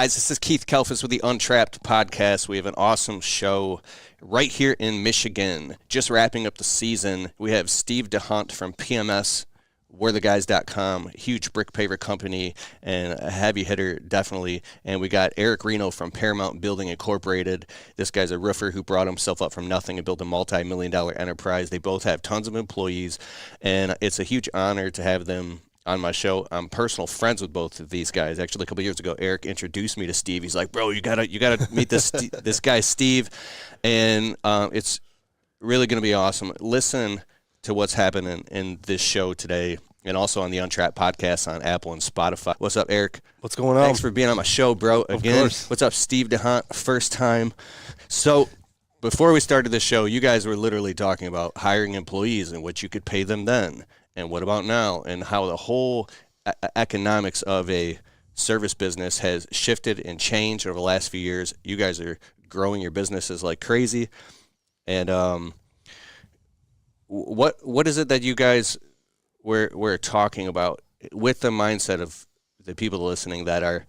guys, this is Keith Kelfis with the Untrapped podcast. We have an awesome show right here in Michigan. Just wrapping up the season, we have Steve DeHunt from PMS, We'reTheGuys.com, huge brick paver company and a heavy hitter, definitely. And we got Eric Reno from Paramount Building Incorporated. This guy's a roofer who brought himself up from nothing and built a multi-million-dollar enterprise. They both have tons of employees, and it's a huge honor to have them on my show. I'm personal friends with both of these guys. Actually, a couple years ago, Eric introduced me to Steve. He's like, "Bro, you gotta meet this this guy, Steve," and it's really going to be awesome. Listen to what's happening in this show today, and also on the Untrapped podcast on Apple and Spotify. What's up, Eric? What's going on? Thanks for being on my show, bro. Again, of course. What's up, Steve DeHunt? First time. So, before we started the show, you guys were literally talking about hiring employees and what you could pay them then. And what about now, and how the whole economics of a service business has shifted and changed over the last few years. You guys are growing your businesses like crazy. And what is it that you guys were talking about with the mindset of the people listening that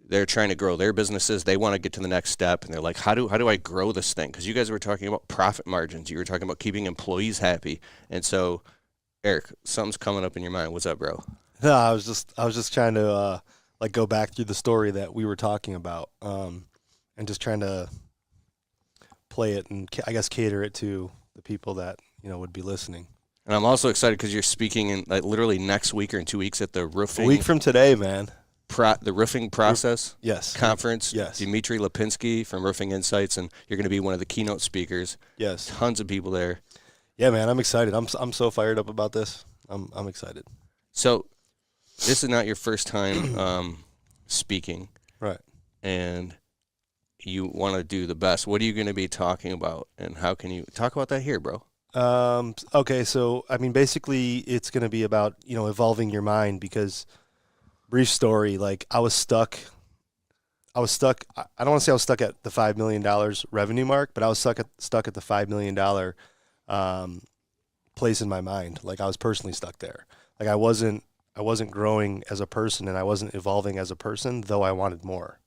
they're trying to grow their businesses? They want to get to the next step, and they're like, how do I grow this thing? Because you guys were talking about profit margins. You were talking about keeping employees happy. And so, Eric, something's coming up in your mind. What's up, bro? No, I was just trying to go back through the story that we were talking about, and just trying to play it and I guess cater it to the people that would be listening. And I'm also excited because you're speaking in literally next week or in 2 weeks at the roofing. A week from today, man. The roofing process conference. Yes. Dimitri Lipinski from Roofing Insights, and you're going to be one of the keynote speakers. Yes. Tons of people there. Yeah, man, I'm excited. I'm so fired up about this. I'm excited. So, this is not your first time speaking, right? And you want to do the best. What are you going to be talking about, and how can you talk about that here, bro? Okay, so I mean, basically, it's going to be about evolving your mind, because brief story, like I was stuck. I don't want to say I was stuck at the $5 million revenue mark, but I was stuck at the $5 million place in my mind. Like I was personally stuck there. Like I wasn't growing as a person, and I wasn't evolving as a person, though I wanted more.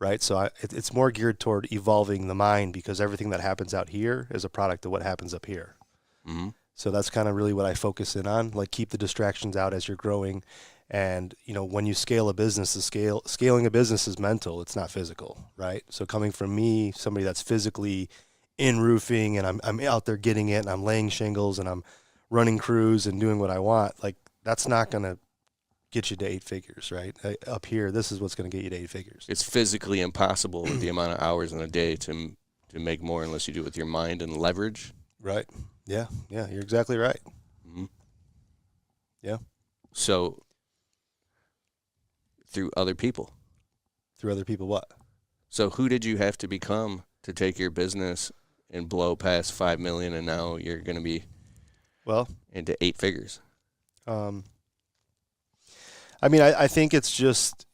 Right. So it's more geared toward evolving the mind, because everything that happens out here is a product of what happens up here. Mm-hmm. So that's kind of really what I focus in on, like keep the distractions out as you're growing. And, when you scale a business, scaling a business is mental. It's not physical. Right. So coming from me, somebody that's physically in roofing, and I'm out there getting it, and I'm laying shingles, and I'm running crews and doing what I want, like that's not going to get you to 8 figures, right? Up here, this is what's going to get you to 8 figures. It's physically impossible with the amount of hours in a day to make more unless you do it with your mind and leverage. Right. Yeah, you're exactly right. Mm-hmm. Yeah. So, through other people. Through other people what? So who did you have to become to take your business and blow past 5 million, and now you're going to be into 8 figures? I mean, I think it's just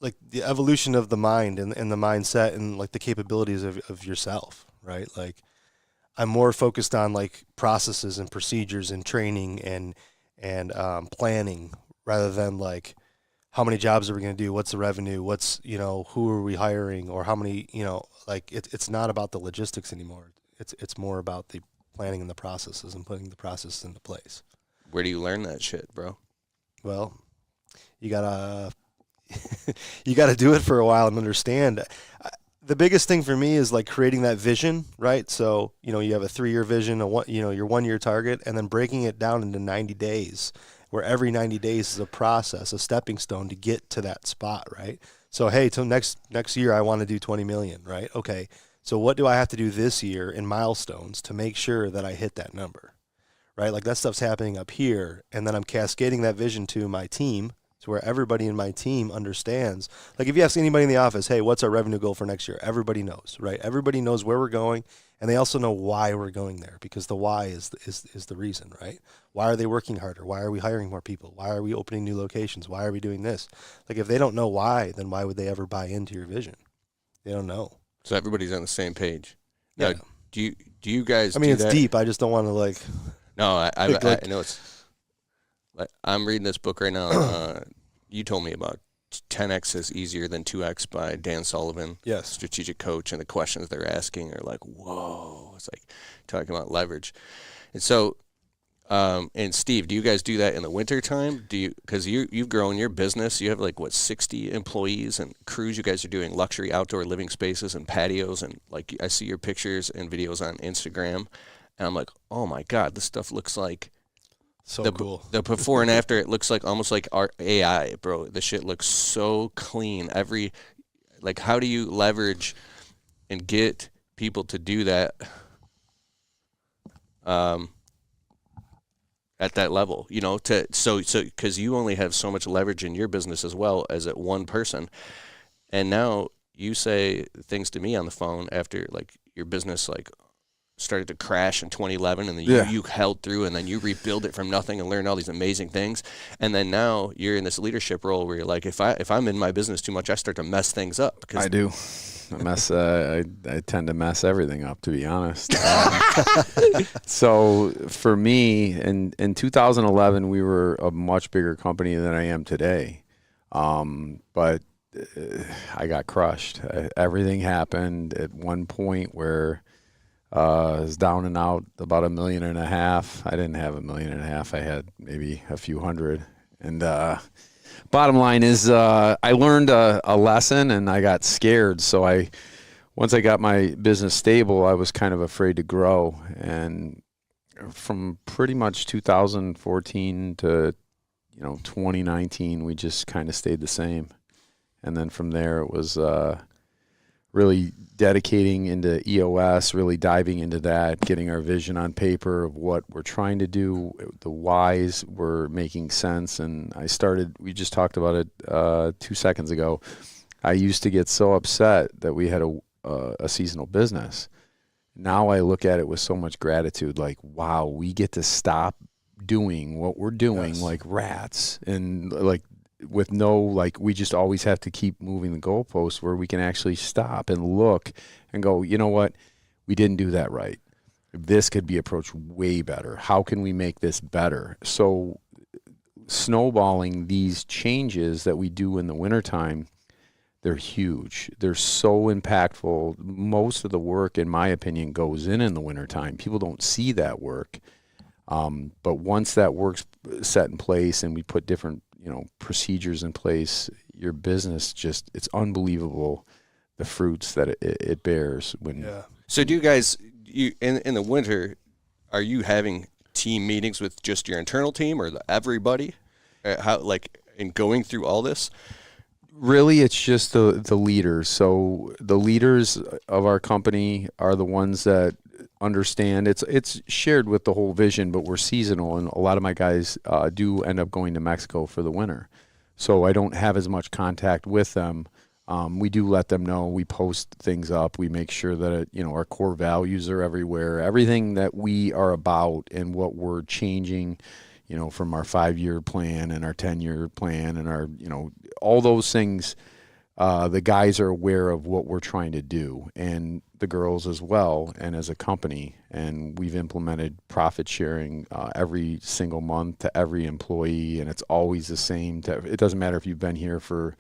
like the evolution of the mind and the mindset, and like the capabilities of yourself, right? Like I'm more focused on like processes and procedures and training and planning, rather than like how many jobs are we going to do? What's the revenue? What's, who are we hiring, or how many, like it's not about the logistics anymore. It's more about the planning and the processes and putting the processes into place. Where do you learn that shit, bro? Well, you gotta do it for a while and understand. The biggest thing for me is like creating that vision, right? So, you have a 3-year vision, your 1-year target, and then breaking it down into 90 days, where every 90 days is a process, a stepping stone to get to that spot, right? So, hey, till next year I want to do 20 million, right? Okay. So what do I have to do this year in milestones to make sure that I hit that number? Right? Like that stuff's happening up here, and then I'm cascading that vision to my team, to where everybody in my team understands. Like if you ask anybody in the office, hey, what's our revenue goal for next year? Everybody knows, right? Everybody knows where we're going, and they also know why we're going there, because the why is the reason, right? Why are they working harder? Why are we hiring more people? Why are we opening new locations? Why are we doing this? Like if they don't know why, then why would they ever buy into your vision? They don't know. So everybody's on the same page. Now, do you guys? I mean, do it's that? deep. I just don't want to like. No, I know it's. Like, I'm reading this book right now. You told me about 10X is Easier Than 2X by Dan Sullivan. Yes. Strategic coach, and the questions they're asking are like, whoa. It's like talking about leverage. And so, and Steve, do you guys do that in the winter time? Because you've grown your business. You have 60 employees and crews. You guys are doing luxury outdoor living spaces and patios, and I see your pictures and videos on Instagram, and I'm like, oh my God, this stuff looks like Cool. The before and after. It looks like almost like our AI, bro. The shit looks so clean. How do you leverage and get people to do that? At that level, because you only have so much leverage in your business as well as at one person. And now you say things to me on the phone after your business started to crash in 2011, and then you held through, and then you rebuild it from nothing and learn all these amazing things. And then now you're in this leadership role where you're like, if I'm in my business too much, I start to mess things up. I do. I tend to mess everything up, to be honest. So for me, in 2011, we were a much bigger company than I am today. But I got crushed. Everything happened at one point where it was down and out about $1.5 million. I didn't have $1.5 million. I had maybe a few hundred. And bottom line is I learned a lesson, and I got scared. So once I got my business stable, I was kind of afraid to grow. And from pretty much 2014 to 2019, we just kind of stayed the same. And then from there, it was really dedicating into EOS, really diving into that, getting our vision on paper of what we're trying to do. The whys were making sense. And we just talked about it 2 seconds ago. I used to get so upset that we had a seasonal business. Now I look at it with so much gratitude, like, wow, we get to stop doing what we're doing like rats, and with we just always have to keep moving the goalposts, where we can actually stop and look and go, you know what, we didn't do that right. This could be approached way better. How can we make this better? So snowballing these changes that we do in the wintertime, they're huge. They're so impactful. Most of the work, in my opinion, goes in the wintertime. People don't see that work. But once that work's set in place and we put different procedures in place, your business it's unbelievable the fruits that it bears. So do you guys, in the winter, are you having team meetings with just your internal team or everybody? In going through all this? Really, it's just the leaders. So the leaders of our company are the ones that understand. It's shared with the whole vision, but we're seasonal, and a lot of my guys do end up going to Mexico for the winter. So I don't have as much contact with them. We do let them know. We post things up. We make sure that our core values are everywhere. Everything that we are about and what we're changing, from our 5-year plan and our 10-year plan and our all those things. The guys are aware of what we're trying to do, and the girls as well, and as a company. And we've implemented profit sharing every single month to every employee, and it's always the same. It doesn't matter if you've been here for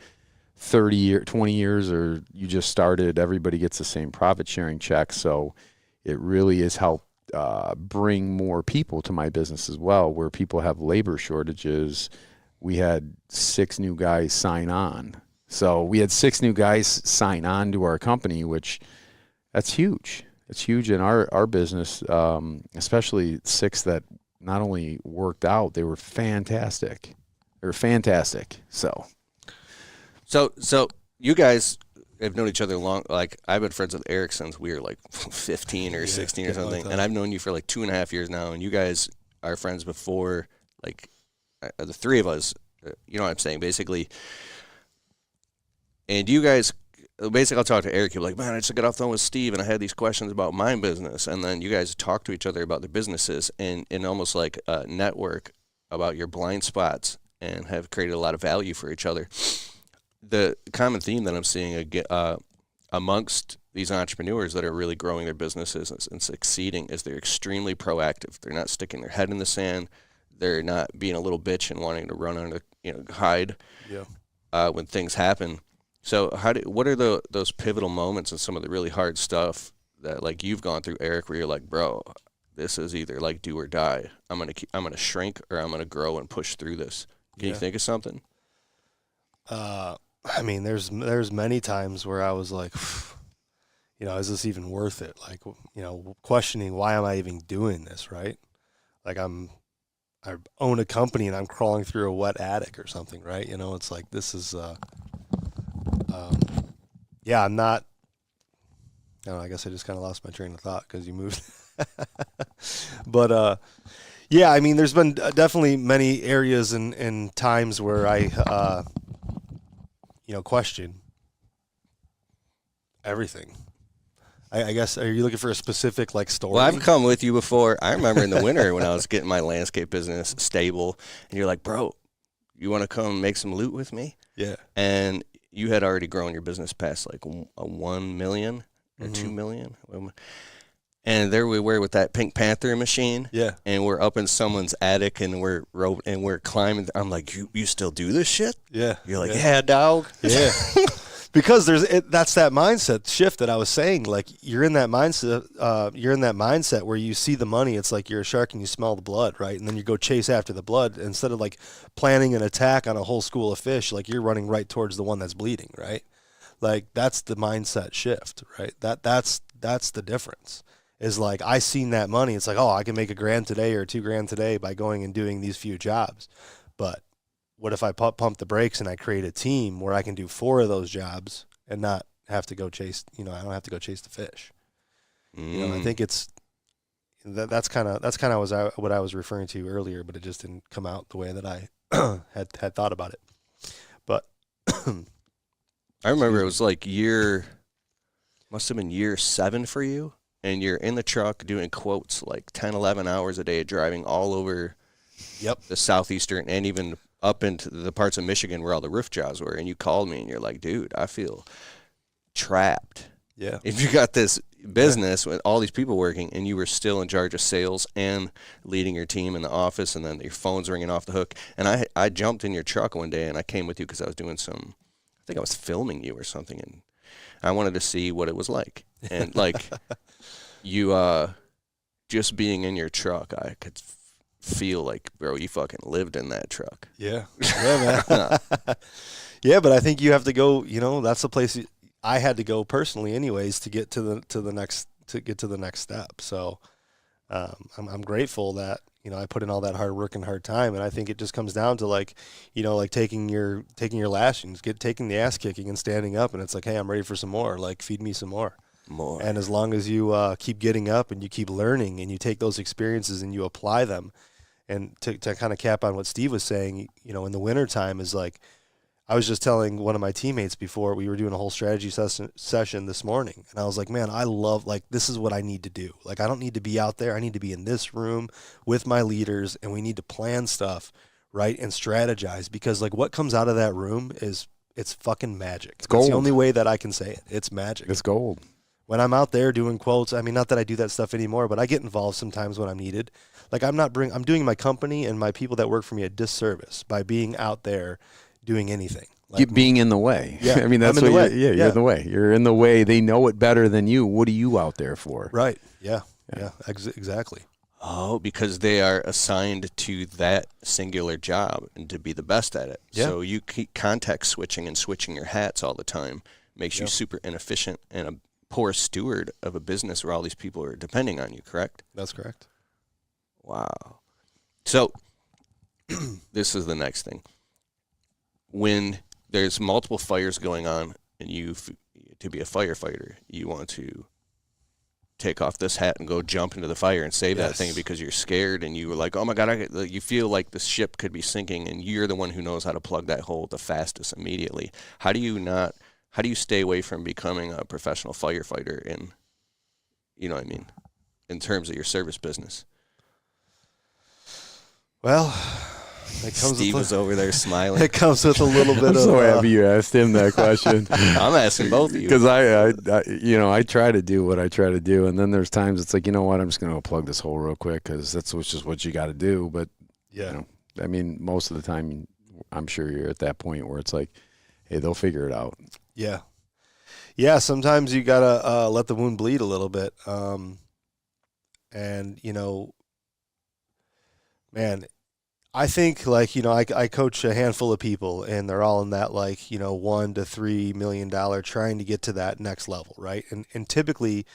30 years, 20 years, or you just started. Everybody gets the same profit sharing check. So it really has helped bring more people to my business as well, where people have labor shortages. We had 6 new guys sign on. So we had 6 new guys sign on to our company, which that's huge. It's huge in our business, especially 6 that not only worked out, they were fantastic. They were fantastic. So you guys have known each other long. I've been friends with Eric since we were 15 or 16 or something, and I've known you for 2.5 years now. And you guys are friends before, the 3 of us. You know what I'm saying, basically. And you guys, basically, I'll talk to Eric. You're like, man, I just got off the phone with Steve, and I had these questions about my business. And then you guys talk to each other about the businesses, and almost like a network about your blind spots, and have created a lot of value for each other. The common theme that I'm seeing amongst these entrepreneurs that are really growing their businesses and succeeding is they're extremely proactive. They're not sticking their head in the sand. They're not being a little bitch and wanting to run on hide. Yeah. when things happen. So what are those pivotal moments and some of the really hard stuff that like you've gone through, Eric, where you're like, bro, this is either like do or die. I'm gonna shrink or I'm gonna grow and push through this. Can you think of something? I mean, there's many times where I was like, is this even worth it? Like, questioning why am I even doing this, right? Like I own a company and I'm crawling through a wet attic or something, right? It's like this is, I'm not. I don't know, I guess I just kind of lost my train of thought because you moved. But I mean, there's been definitely many areas and times where I, question everything. I guess, are you looking for a specific like story? Well, I've come with you before. I remember in the winter when I was getting my landscape business stable, and you're like, bro, you want to come make some loot with me? Yeah. And you had already grown your business past like a 1 million or 2 million. And there we were with that Pink Panther machine. Yeah. And we're up in someone's attic and we're climbing. I'm like, you still do this shit? Yeah. You're like, yeah, dog. Yeah. Because that's that mindset shift that I was saying. Like you're in that mindset where you see the money. It's like you're a shark and you smell the blood, right? And then you go chase after the blood instead of like planning an attack on a whole school of fish. Like you're running right towards the one that's bleeding, right? Like that's the mindset shift, right? That's the difference. Is like I seen that money. It's like, oh, I can make $1,000 today or $2,000 today by going and doing these few jobs. But what if I pump the brakes and I create a team where I can do 4 of those jobs and not have to go chase, I don't have to go chase the fish. I think it's that's kind of what I was referring to earlier, but it just didn't come out the way that I had thought about it. But I remember it was like must have been year 7 for you, and you're in the truck doing quotes like 10, 11 hours a day, driving all over the southeastern and even up into the parts of Michigan where all the roof jobs were, and you called me and you're like, dude, I feel trapped. Yeah. If you got this business with all these people working and you were still in charge of sales and leading your team in the office and then your phone's ringing off the hook. And I jumped in your truck one day and I came with you because I was doing I think I was filming you or something, and I wanted to see what it was like. And like you just being in your truck, I could feel like, bro, you fucking lived in that truck. Yeah. Yeah, man. Yeah, but I think you have to go, that's the place I had to go personally anyways to get to the next step. So I'm grateful that, I put in all that hard work and hard time, and I think it just comes down to like, like taking your lashings, taking the ass kicking and standing up, and it's like, hey, I'm ready for some more. Like, feed me some more. And as long as you keep getting up and you keep learning and you take those experiences and you apply them, and to kind of cap on what Steve was saying, in the wintertime is like, I was just telling one of my teammates before we were doing a whole strategy session this morning, and I was like, man, I love, like, this is what I need to do. Like, I don't need to be out there. I need to be in this room with my leaders, and we need to plan stuff, right, and strategize, because like what comes out of that room it's fucking magic. It's gold. That's the only way that I can say it. It's magic. It's gold. When I'm out there doing quotes, I mean, not that I do that stuff anymore, but I get involved sometimes when I'm needed. Like I'm doing my company and my people that work for me a disservice by being out there doing anything. Like being in the way. Yeah. I mean, that's what you're in the way. You're in the way. They know it better than you. What are you out there for? Right. Yeah. Exactly. Oh, because they are assigned to that singular job and to be the best at it. Yeah. So you keep context switching and switching your hats all the time makes you super inefficient and a poor steward of a business where all these people are depending on you, correct? That's correct. Wow. So this is the next thing. When there's multiple fires going on and to be a firefighter, you want to take off this hat and go jump into the fire and save that thing because you're scared and you were like, oh my God, you feel like the ship could be sinking and you're the one who knows how to plug that hole the fastest immediately. How do you stay away from becoming a professional firefighter in terms of your service business? Well, Steve was over there smiling. It comes with a little bit I'm so happy you asked him that question. I'm asking both of you. Because I try to do what I try to do, and then there's times it's like, you know what, I'm just going to plug this hole real quick because that's just what you got to do. But, I mean, most of the time, I'm sure you're at that point where it's like, hey, they'll figure it out. Yeah. Yeah, sometimes you got to let the wound bleed a little bit. And, man, I think I coach a handful of people and they're all in that $1 to $3 million trying to get to that next level, right? And typically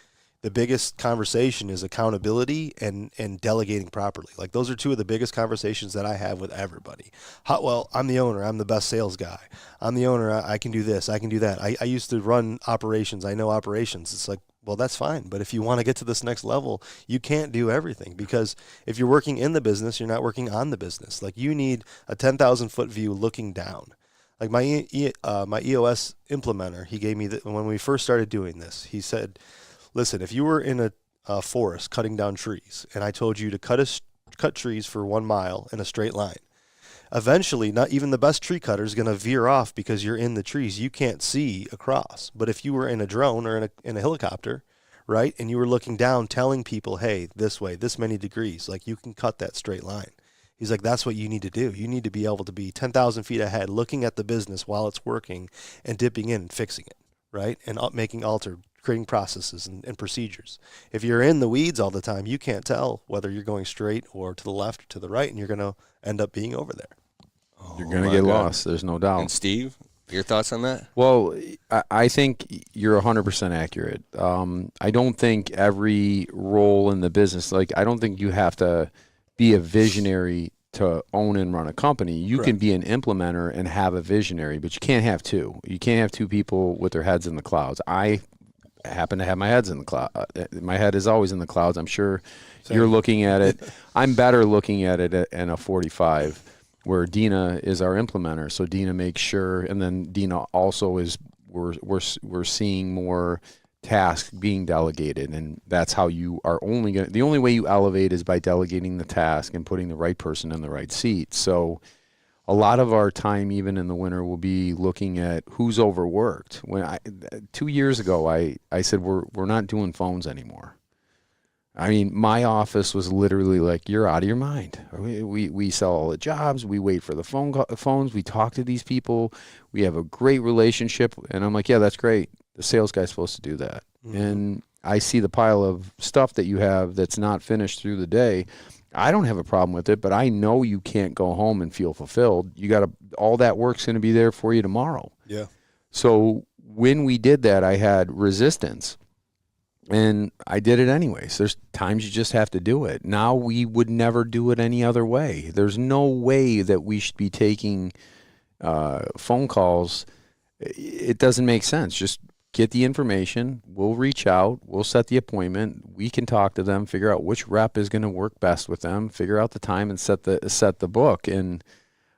the biggest conversation is accountability and delegating properly. Like those are two of the biggest conversations that I have with everybody. Well, I'm the owner. I'm the best sales guy. I'm the owner. I can do this. I can do that. I used to run operations. I know operations. It's like, well, that's fine. But if you want to get to this next level, you can't do everything, because if you're working in the business, you're not working on the business. Like you need a 10,000 foot view looking down. Like my EOS implementer, he gave me when we first started doing this, he said, listen, if you were in a forest cutting down trees and I told you to cut trees for 1 mile in a straight line, eventually not even the best tree cutter is going to veer off because you're in the trees. You can't see across. But if you were in a drone or in a helicopter, right, and you were looking down telling people, hey, this way, this many degrees, like you can cut that straight line. He's like, that's what you need to do. You need to be able to be 10,000 feet ahead looking at the business while it's working and dipping in and fixing it, right, and creating processes and procedures. If you're in the weeds all the time, you can't tell whether you're going straight or to the left or to the right, and you're going to end up being over there. You're going to get lost. There's no doubt. And Steve, your thoughts on that? Well, I think you're 100% accurate. I don't think every role in the business, I don't think you have to be a visionary to own and run a company. You Correct. can be an implementer and have a visionary, but you can't have two. You can't have two people with their heads in the clouds. I happen to have my head in the cloud. My head is always in the clouds. I'm sure you're looking at it. I'm better looking at it in a 45, where Dina is our implementer. So Dina makes sure, and then Dina also is. We're seeing more tasks being delegated, and that's how you are the only way you elevate is by delegating the task and putting the right person in the right seat. So a lot of our time, even in the winter, will be looking at who's overworked. 2 years ago, I said, we're not doing phones anymore. I mean, my office was literally like, you're out of your mind. We sell all the jobs. We wait for the phones. We talk to these people. We have a great relationship. And I'm like, yeah, that's great. The sales guy's supposed to do that. Mm-hmm. And I see the pile of stuff that you have that's not finished through the day. I don't have a problem with it, but I know you can't go home and feel fulfilled. All that work's going to be there for you tomorrow. Yeah. So when we did that, I had resistance, and I did it anyways. There's times you just have to do it. Now we would never do it any other way. There's no way that we should be taking phone calls. It doesn't make sense. Just get the information. We'll reach out. We'll set the appointment. We can talk to them, figure out which rep is going to work best with them, figure out the time, and set the book. And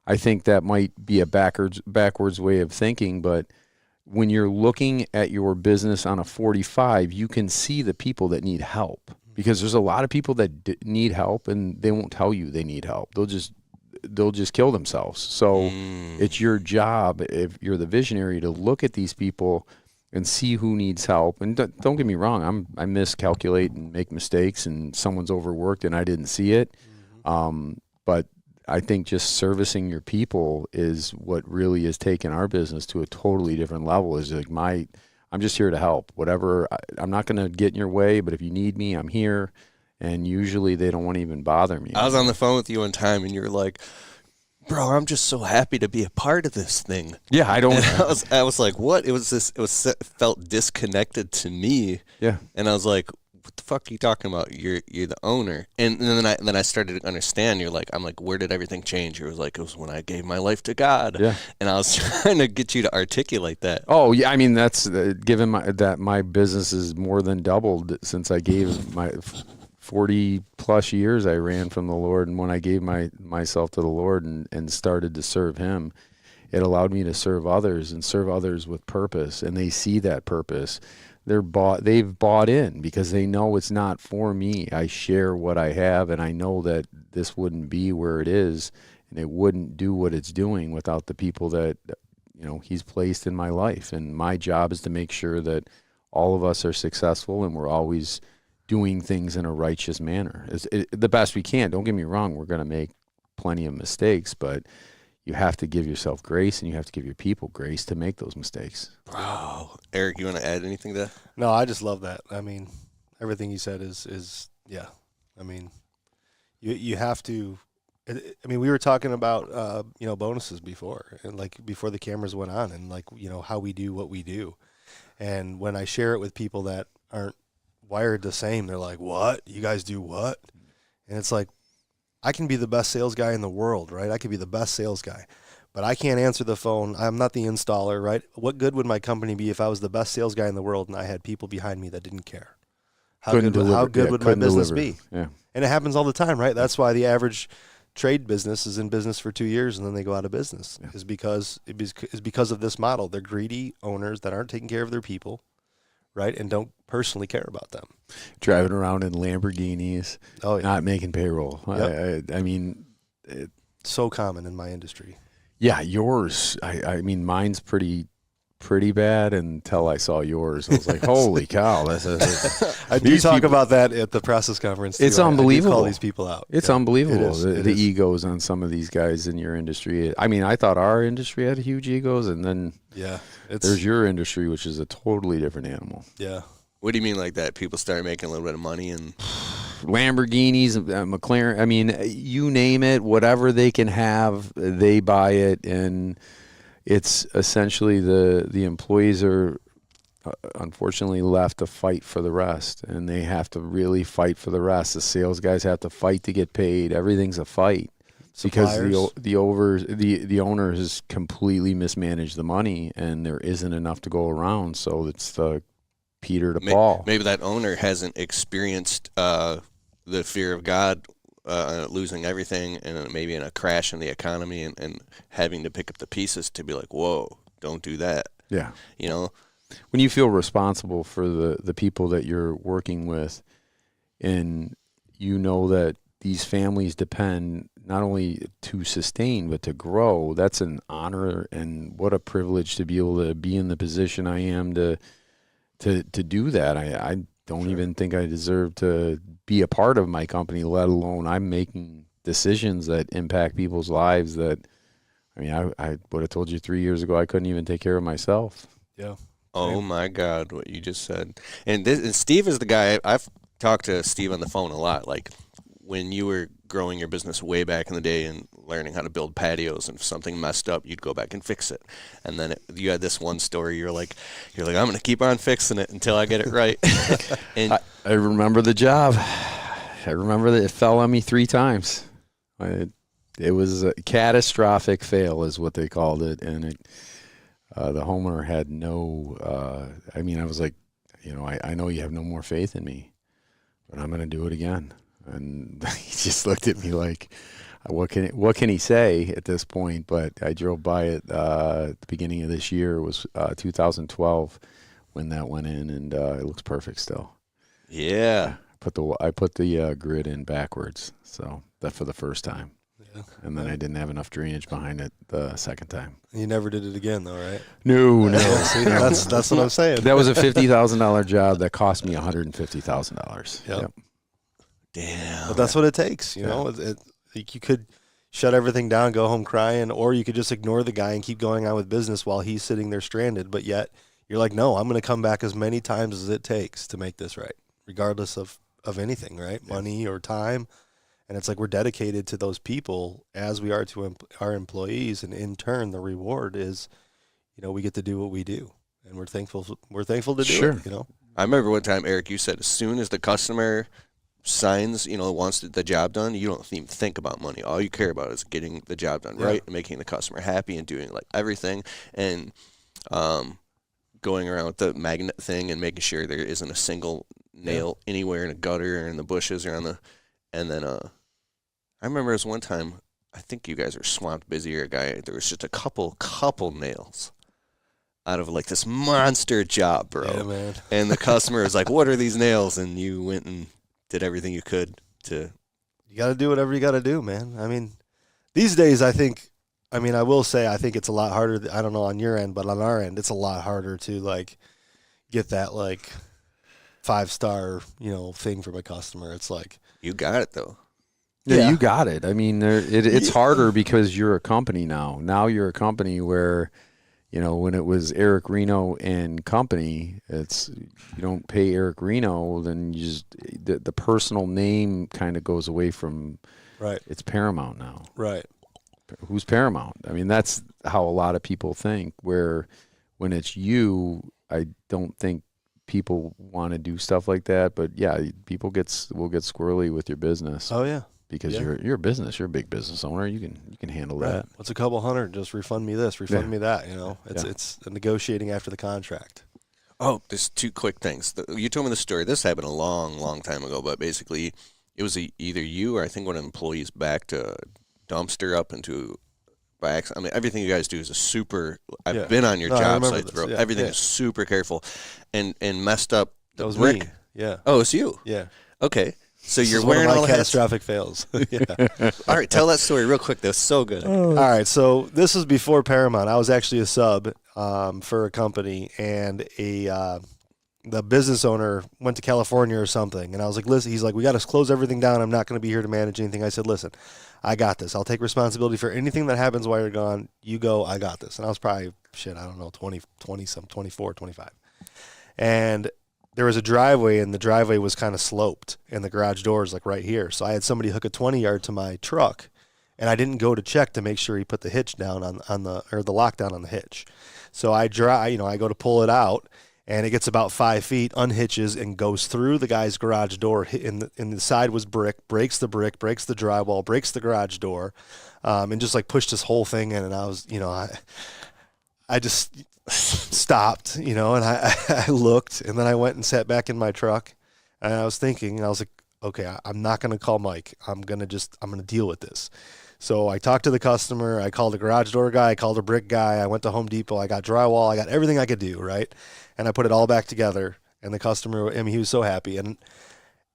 I think that might be a backwards way of thinking, but when you're looking at your business on a 45, you can see the people that need help, because there's a lot of people that need help, and they won't tell you they need help. They'll just kill themselves. So it's your job, if you're the visionary, to look at these people and see who needs help. And don't get me wrong, I miscalculate and make mistakes, and someone's overworked and I didn't see it. But I think just servicing your people is what really has taken our business to a totally different level. Is like I'm just here to help. Whatever, I'm not going to get in your way, but if you need me, I'm here. And usually they don't want to even bother me. I was on the phone with you one time, and you were like, bro, I'm just so happy to be a part of this thing. Yeah, I don't. And I was like, what? It felt disconnected to me. Yeah. And I was like, what the fuck are you talking about? You're the owner. And then I started to understand. I'm like, where did everything change? You were like, it was when I gave my life to God. Yeah. And I was trying to get you to articulate that. Oh yeah, I mean that's given that my business is more than doubled since I gave my 40 plus years I ran from the Lord, and when I gave myself to the Lord and started to serve Him, it allowed me to serve others and serve others with purpose, and they see that purpose. They've bought in because they know it's not for me. I share what I have, and I know that this wouldn't be where it is, and it wouldn't do what it's doing without the people that He's placed in my life. And my job is to make sure that all of us are successful, and we're always doing things in a righteous manner. The best we can. Don't get me wrong, we're going to make plenty of mistakes, but you have to give yourself grace and you have to give your people grace to make those mistakes. Bro, Eric, you want to add anything to that? No, I just love that. I mean, everything you said is yeah. I mean, you have to. I mean, we were talking about bonuses before, and like before the cameras went on, and like how we do what we do. And when I share it with people that aren't wired the same, they're like, "What? You guys do what?" And it's like, I can be the best sales guy in the world, right? I could be the best sales guy, but I can't answer the phone. I'm not the installer, right? What good would my company be if I was the best sales guy in the world and I had people behind me that didn't care? How good would my business be? Yeah. And it happens all the time, right? That's why the average trade business is in business for 2 years and then they go out of business. Yeah. Is because of this model. They're greedy owners that aren't taking care of their people, right? And don't personally care about them. Driving around in Lamborghinis, not making payroll. Yep. I mean, so common in my industry. Yeah, yours. I mean, mine's pretty bad until I saw yours. I was like, holy cow. I do talk about that at the process conference, too. It's unbelievable. I do call these people out. It's unbelievable, It the is. egos on some of these guys in your industry. I mean, I thought our industry had huge egos, and then there's your industry, which is a totally different animal. Yeah. What do you mean like that? People start making a little bit of money and Lamborghinis, McLaren, I mean, you name it, whatever they can have, they buy it, and it's essentially the employees are unfortunately left to fight for the rest, and they have to really fight for the rest. The sales guys have to fight to get paid. Everything's a fight because the owner has completely mismanaged the money, and there isn't enough to go around. So it's the Peter to Paul. Maybe that owner hasn't experienced the fear of God, losing everything, and maybe in a crash in the economy, and having to pick up the pieces to be like, whoa, don't do that. Yeah. When you feel responsible for the people that you're working with, and you know that these families depend not only to sustain but to grow, that's an honor, and what a privilege to be able to be in the position I am to do that. I don't even think I deserve to be a part of my company, let alone I'm making decisions that impact people's lives that, I mean, I would have told you 3 years ago I couldn't even take care of myself. Yeah. Oh, my God, what you just said. And Steve is the guy, I've talked to Steve on the phone a lot, like when you were growing your business way back in the day and learning how to build patios, and if something messed up, you'd go back and fix it. And then you had this one story, you're like, I'm going to keep on fixing it until I get it right. And I remember the job. I remember that it fell on me 3 times. It was a catastrophic fail is what they called it. And the homeowner had no, I mean, I was like, I know you have no more faith in me, but I'm going to do it again. And he just looked at me like, what can he say at this point? But I drove by it at the beginning of this year. It was 2012 when that went in, and it looks perfect still. Yeah. I put the grid in backwards, so that for the first time. Yeah. And then I didn't have enough drainage behind it the second time. You never did it again, though, right? No. See, that's what I'm saying. That was a $50,000 job that cost me $150,000. Yep. Damn. But that's what it takes, you know. You could shut everything down, go home crying, or you could just ignore the guy and keep going on with business while he's sitting there stranded. But yet you're like, no, I'm going to come back as many times as it takes to make this right, regardless of anything, right? Yeah. Money or time. And it's like we're dedicated to those people as we are to our employees, and in turn, the reward is, we get to do what we do, and we're thankful to do it. I remember one time, Eric, you said as soon as the customer signs, wants the job done, you don't even think about money. All you care about is getting the job done right, and making the customer happy, and doing like everything, and going around with the magnet thing and making sure there isn't a single nail anywhere in a gutter or in the bushes or and then I remember this one time, I think you guys are swamped busy, or a guy, there was just a couple nails out of like this monster job, bro. Yeah, man. And the customer was like, what are these nails? And you went and did everything you could to. You got to do whatever you got to do, man. I mean, these days, I will say, I think it's a lot harder. I don't know on your end, but on our end, it's a lot harder to like get that like 5-star, thing from a customer. It's like. You got it though. Yeah, you got it. I mean, it's harder because you're a company now. Now you're a company where, when it was Eric Reno and company, you don't pay Eric Reno, then you just the personal name kind of goes away from. Right. It's Paramount now. Right. Who's Paramount? I mean, that's how a lot of people think. Where when it's you, I don't think people want to do stuff like that. But yeah, people will get squirrely with your business. Oh yeah. Because you're a business, you're a big business owner. You can handle that. What's a couple hundred? Just refund me this, refund me that. It's negotiating after the contract. Oh, there's two quick things. You told me the story. This happened a long, long time ago, but basically, it was either you or I think one of the employees backed a dumpster up into by accident. I mean, everything you guys do is a super. I've been on your job sites, bro. Everything is super careful, and messed up the brick. Me. Yeah. Oh, it's you. Yeah. Okay. So you're wearing all the the catastrophic fails. Yeah. All right, tell that story real quick. That was so good. All right, so this was before Paramount. I was actually a sub for a company, and the business owner went to California or something, and I was like, listen, he's like, we got to close everything down. I'm not going to be here to manage anything. I said, listen, I got this. I'll take responsibility for anything that happens while you're gone. You go, I got this. And I was probably, 24, 25. And there was a driveway, and the driveway was kind of sloped, and the garage door is like right here. So I had somebody hook a 20-yard to my truck, and I didn't go to check to make sure he put the hitch down on the lockdown on the hitch. So I go to pull it out, and it gets about 5 feet, unhitches, and goes through the guy's garage door. And the side was brick, breaks the drywall, breaks the garage door, and just like pushed this whole thing in. And I was, I just stopped, and I looked, and then I went and sat back in my truck, and I was thinking, and I was like, okay, I'm not going to call Mike. I'm going to deal with this. So I talked to the customer. I called a garage door guy. I called a brick guy. I went to Home Depot. I got drywall. I got everything I could do, right? And I put it all back together. And the customer, he was so happy. And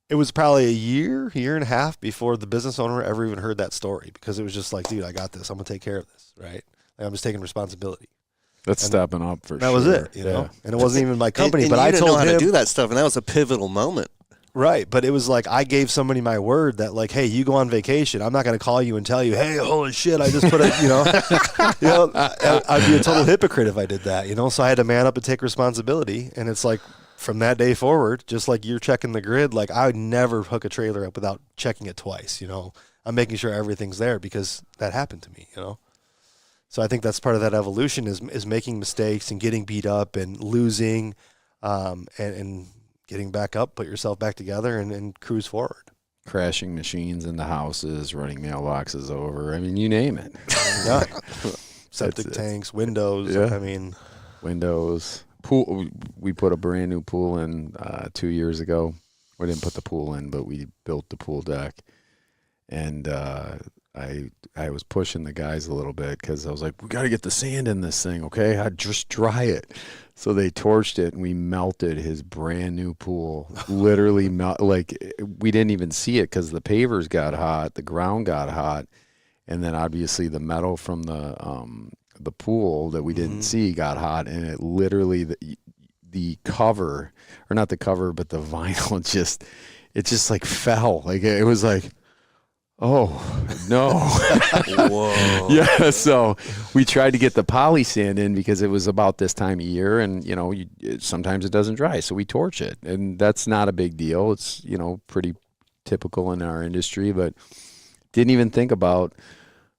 it was probably a year and a half before the business owner ever even heard that story, because it was just like, dude, I got this. I'm going to take care of this, right? Like, I'm just taking responsibility. That's stepping up for sure. That was it, And it wasn't even my company, and but I told him how him to do that stuff, and that was a pivotal moment. Right, but it was like I gave somebody my word that, like, hey, you go on vacation. I'm not going to call you and tell you, hey, holy shit, I just put it, I'd be a total hypocrite if I did that, So I had to man up and take responsibility, and it's like from that day forward, just like you're checking the grid, like I would never hook a trailer up without checking it twice. I'm making sure everything's there because that happened to me. So I think that's part of that evolution is making mistakes and getting beat up and losing, and getting back up, put yourself back together, and cruise forward. Crashing machines into houses, running mailboxes over. I mean, you name it. Yeah. Septic tanks, windows. Yeah. Windows. Pool. We put a brand new pool in 2 years ago. We didn't put the pool in, but we built the pool deck. And I was pushing the guys a little bit because I was like, we got to get the sand in this thing, okay? I'd just dry it. So they torched it, and we melted his brand new pool. Literally, we didn't even see it because the pavers got hot, the ground got hot, and then obviously the metal from the pool that we didn't see got hot, and it literally the cover, or not the cover, but the vinyl just like fell. Like it was like, oh no. Whoa. Yeah, so we tried to get the poly sand in because it was about this time of year, and sometimes it doesn't dry, so we torch it, and that's not a big deal. It's pretty typical in our industry, but didn't even think about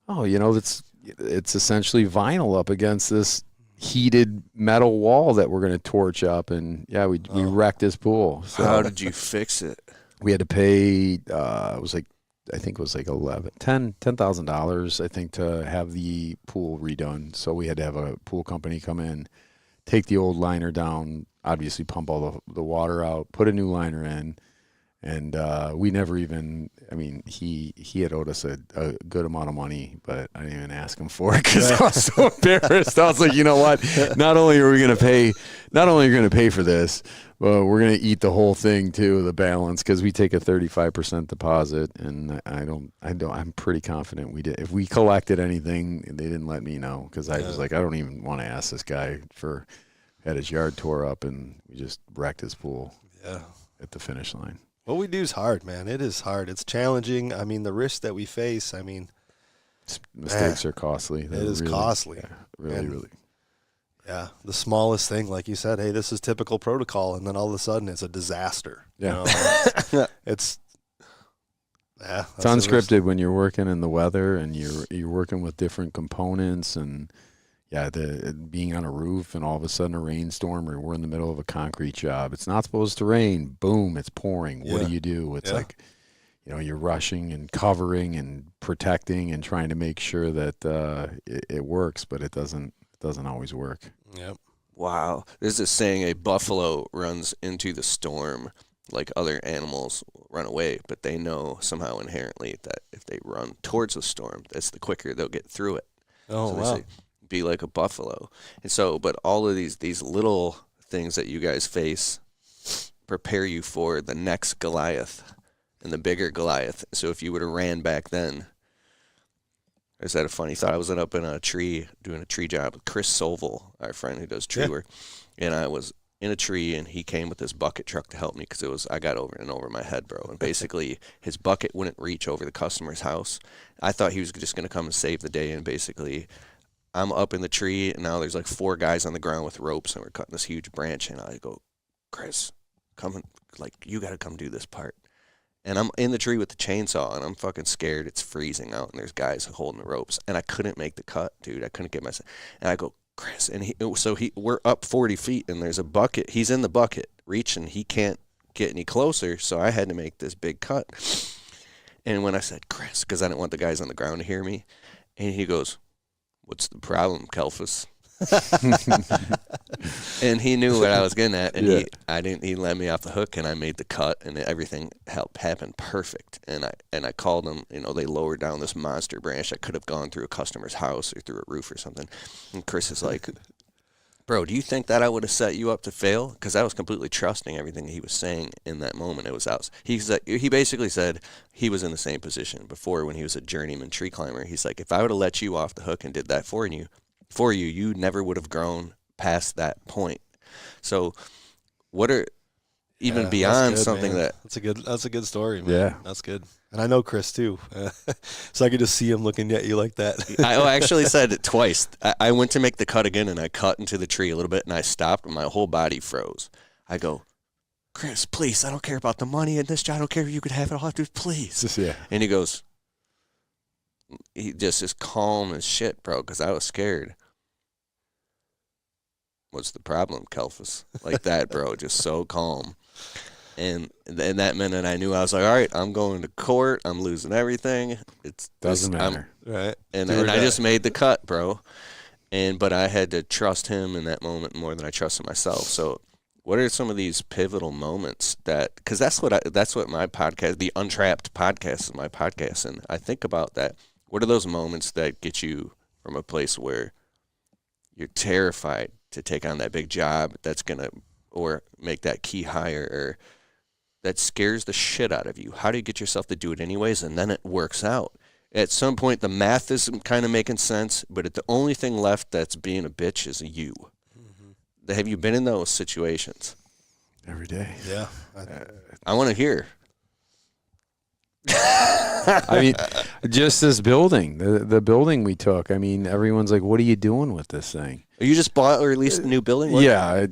it's essentially vinyl up against this heated metal wall that we're going to torch up, and we wrecked his pool. So how did you fix it? We had to pay I think it was like $10,000, I think, to have the pool redone. So we had to have a pool company come in, take the old liner down, obviously pump all the water out, put a new liner in, and we never even. I mean, he had owed us a good amount of money, but I didn't even ask him for it because I was so embarrassed. I was like, you know what? Not only are you going to pay for this, but we're going to eat the whole thing too, the balance, because we take a 35% deposit, and I'm pretty confident we did. If we collected anything, they didn't let me know because I was like, I don't even want to ask this guy had his yard tore up, and we just wrecked his pool at the finish line. What we do is hard, man. It is hard. It's challenging. I mean, the risks that we face, I mean, mistakes are costly. It is really, costly. Yeah, really. Yeah, the smallest thing, like you said, hey, this is typical protocol, and then all of a sudden it's a disaster. Yeah. It's unscripted when you're working in the weather and you're working with different components, and being on a roof and all of a sudden a rainstorm, or we're in the middle of a concrete job. It's not supposed to rain. Boom, it's pouring. What do you do? It's like, you're rushing and covering and protecting and trying to make sure that it works, but it doesn't always work. Yep. Wow. There's this saying, a buffalo runs into the storm like other animals run away, but they know somehow inherently that if they run towards the storm, that's the quicker they'll get through it. Oh, so wow. Say, be like a buffalo. And so, but all of these little things that you guys face prepare you for the next Goliath and the bigger Goliath. So if you would have ran back then, I just had a funny thought. I was up in a tree doing a tree job with Chris Sovell, our friend who does tree work, and I was in a tree, and he came with his bucket truck to help me because I got over my head, bro. And basically, his bucket wouldn't reach over the customer's house. I thought he was just going to come and save the day, and basically, I'm up in the tree, and now there's like 4 guys on the ground with ropes, and we're cutting this huge branch, and I go, Chris, you got to come do this part. And I'm in the tree with the chainsaw, and I'm fucking scared. It's freezing out, and there's guys holding the ropes, and I couldn't make the cut, dude. I couldn't get myself. And I go, Chris, and we're up 40 feet, and there's a bucket. He's in the bucket, reaching. He can't get any closer, so I had to make this big cut. And when I said, Chris, because I didn't want the guys on the ground to hear me, and he goes, what's the problem, Kelfus? And he knew what I was getting at, and he let me off the hook, and I made the cut, and everything happened perfect. And I called them. They lowered down this monster branch that could have gone through a customer's house or through a roof or something. And Chris is like, bro, do you think that I would have set you up to fail? Because I was completely trusting everything he was saying in that moment. It was out. He basically said he was in the same position before when he was a journeyman tree climber. He's like, if I would have let you off the hook and did that for you, you never would have grown past that point. So what are even beyond good, something man. that that's a good story, man. Yeah. That's good. And I know Chris too. So I could just see him looking at you like that. I actually said it twice. I went to make the cut again, and I cut into the tree a little bit, and I stopped, and my whole body froze. I go, Chris, please, I don't care about the money in this job. I don't care if you could have it all, dude, please. Yeah. And he goes, he just is calm as shit, bro, because I was scared. What's the problem, Kelfus? Like that, bro, just so calm. And in that minute, I knew I was like, all right, I'm going to court. I'm losing everything. It Doesn't matter. Right. And I just made the cut, bro. But I had to trust him in that moment more than I trusted myself. So what are some of these pivotal moments because that's what my podcast, the Untrapped podcast, is my podcast. And I think about that. What are those moments that get you from a place where you're terrified to take on that big job that's going to, or make that key hire, or that scares the shit out of you? How do you get yourself to do it anyways? And then it works out. At some point, the math is kind of making sense, but the only thing left that's being a bitch is you. Mm-hmm. Have you been in those situations? Every day. Yeah. I want to hear. I mean, just this building, the building we took. I mean, everyone's like, "What are you doing with this thing?" You just bought or leased a new building? What? Yeah,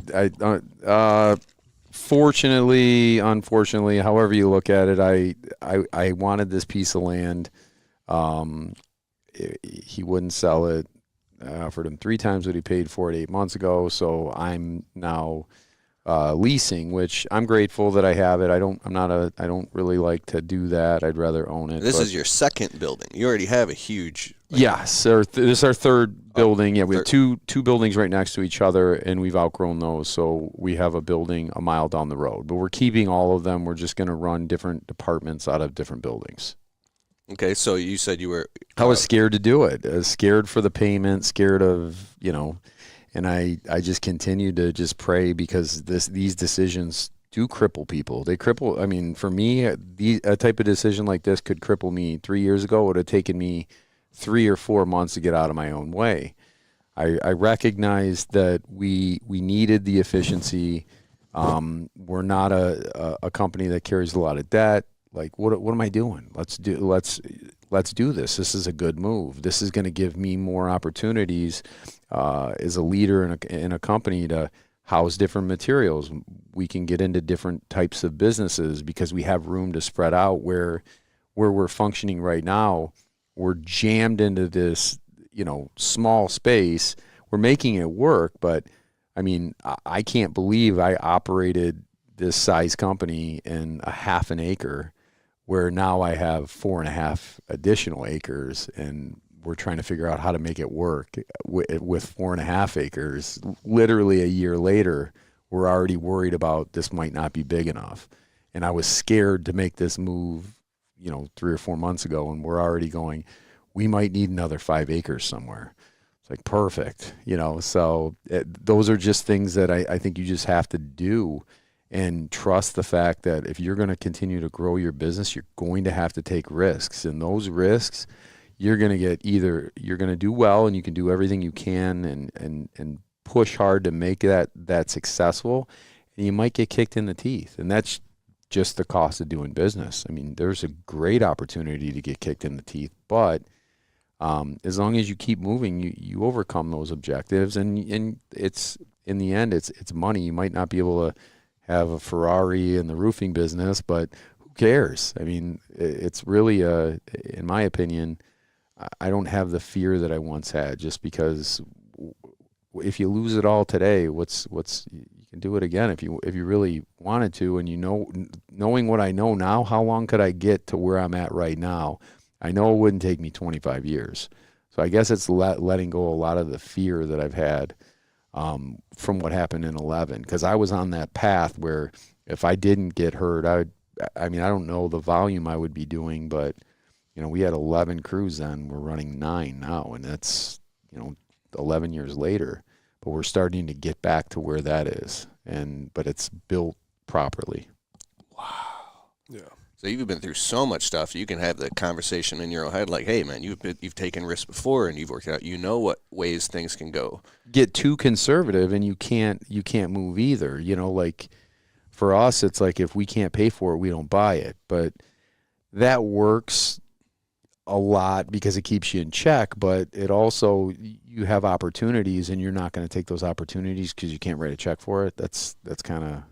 fortunately, unfortunately, however you look at it, I wanted this piece of land. He wouldn't sell it. I offered him 3 times what he paid for it 8 months ago. So I'm now leasing, which I'm grateful that I have it. I don't really like to do that. I'd rather own it. This is your second building. You already have a huge. Yes, this is our third building. Yeah, we have two buildings right next to each other, and we've outgrown those. So we have a building a mile down the road, but we're keeping all of them. We're just going to run different departments out of different buildings. Okay, so you said you were. I was scared to do it. I was scared for the payment, scared of, and I just continued to just pray, because these decisions do cripple people. They cripple. I mean, for me, a type of decision like this could cripple me 3 years ago. It would have taken me 3 or 4 months to get out of my own way. I recognized that we needed the efficiency. We're not a company that carries a lot of debt. Like, what am I doing? Let's do this. This is a good move. This is going to give me more opportunities as a leader in a company to house different materials. We can get into different types of businesses because we have room to spread out. Where we're functioning right now, we're jammed into this, small space. We're making it work, but I mean, I can't believe I operated this size company in a half an acre, where now I have 4.5 additional acres, and we're trying to figure out how to make it work with 4.5 acres. Literally a year later, we're already worried about this might not be big enough. And I was scared to make this move, 3 or 4 months ago, and we're already going, we might need another 5 acres somewhere. It's like, perfect, so those are just things that I think you just have to do, and trust the fact that if you're going to continue to grow your business, you're going to have to take risks. And those risks, you're going to get you're going to do well and you can do everything you can and push hard to make that successful. And you might get kicked in the teeth. And that's just the cost of doing business. I mean, there's a great opportunity to get kicked in the teeth, but as long as you keep moving, you overcome those objectives, and it's, in the end, it's money. You might not be able to have a Ferrari in the roofing business, but who cares? I mean, it's really in my opinion, I don't have the fear that I once had, just because if you lose it all today, you can do it again if you really wanted to. And knowing what I know now, how long could I get to where I'm at right now? I know it wouldn't take me 25 years. So I guess it's letting go a lot of the fear that I've had from what happened in 11, because I was on that path where if I didn't get hurt, I don't know the volume I would be doing, but we had 11 crews then. We're running 9 now, and that's 11 years later. But we're starting to get back to where that is, but it's built properly. Wow. Yeah. So you've been through so much stuff. You can have the conversation in your own head, like, "Hey, man, you've taken risks before, and you've worked out. You know what ways things can go." Get too conservative, and you can't move either. Like for us, it's like if we can't pay for it, we don't buy it. But that works a lot because it keeps you in check. But it also, you have opportunities, and you're not going to take those opportunities because you can't write a check for it. That's kind of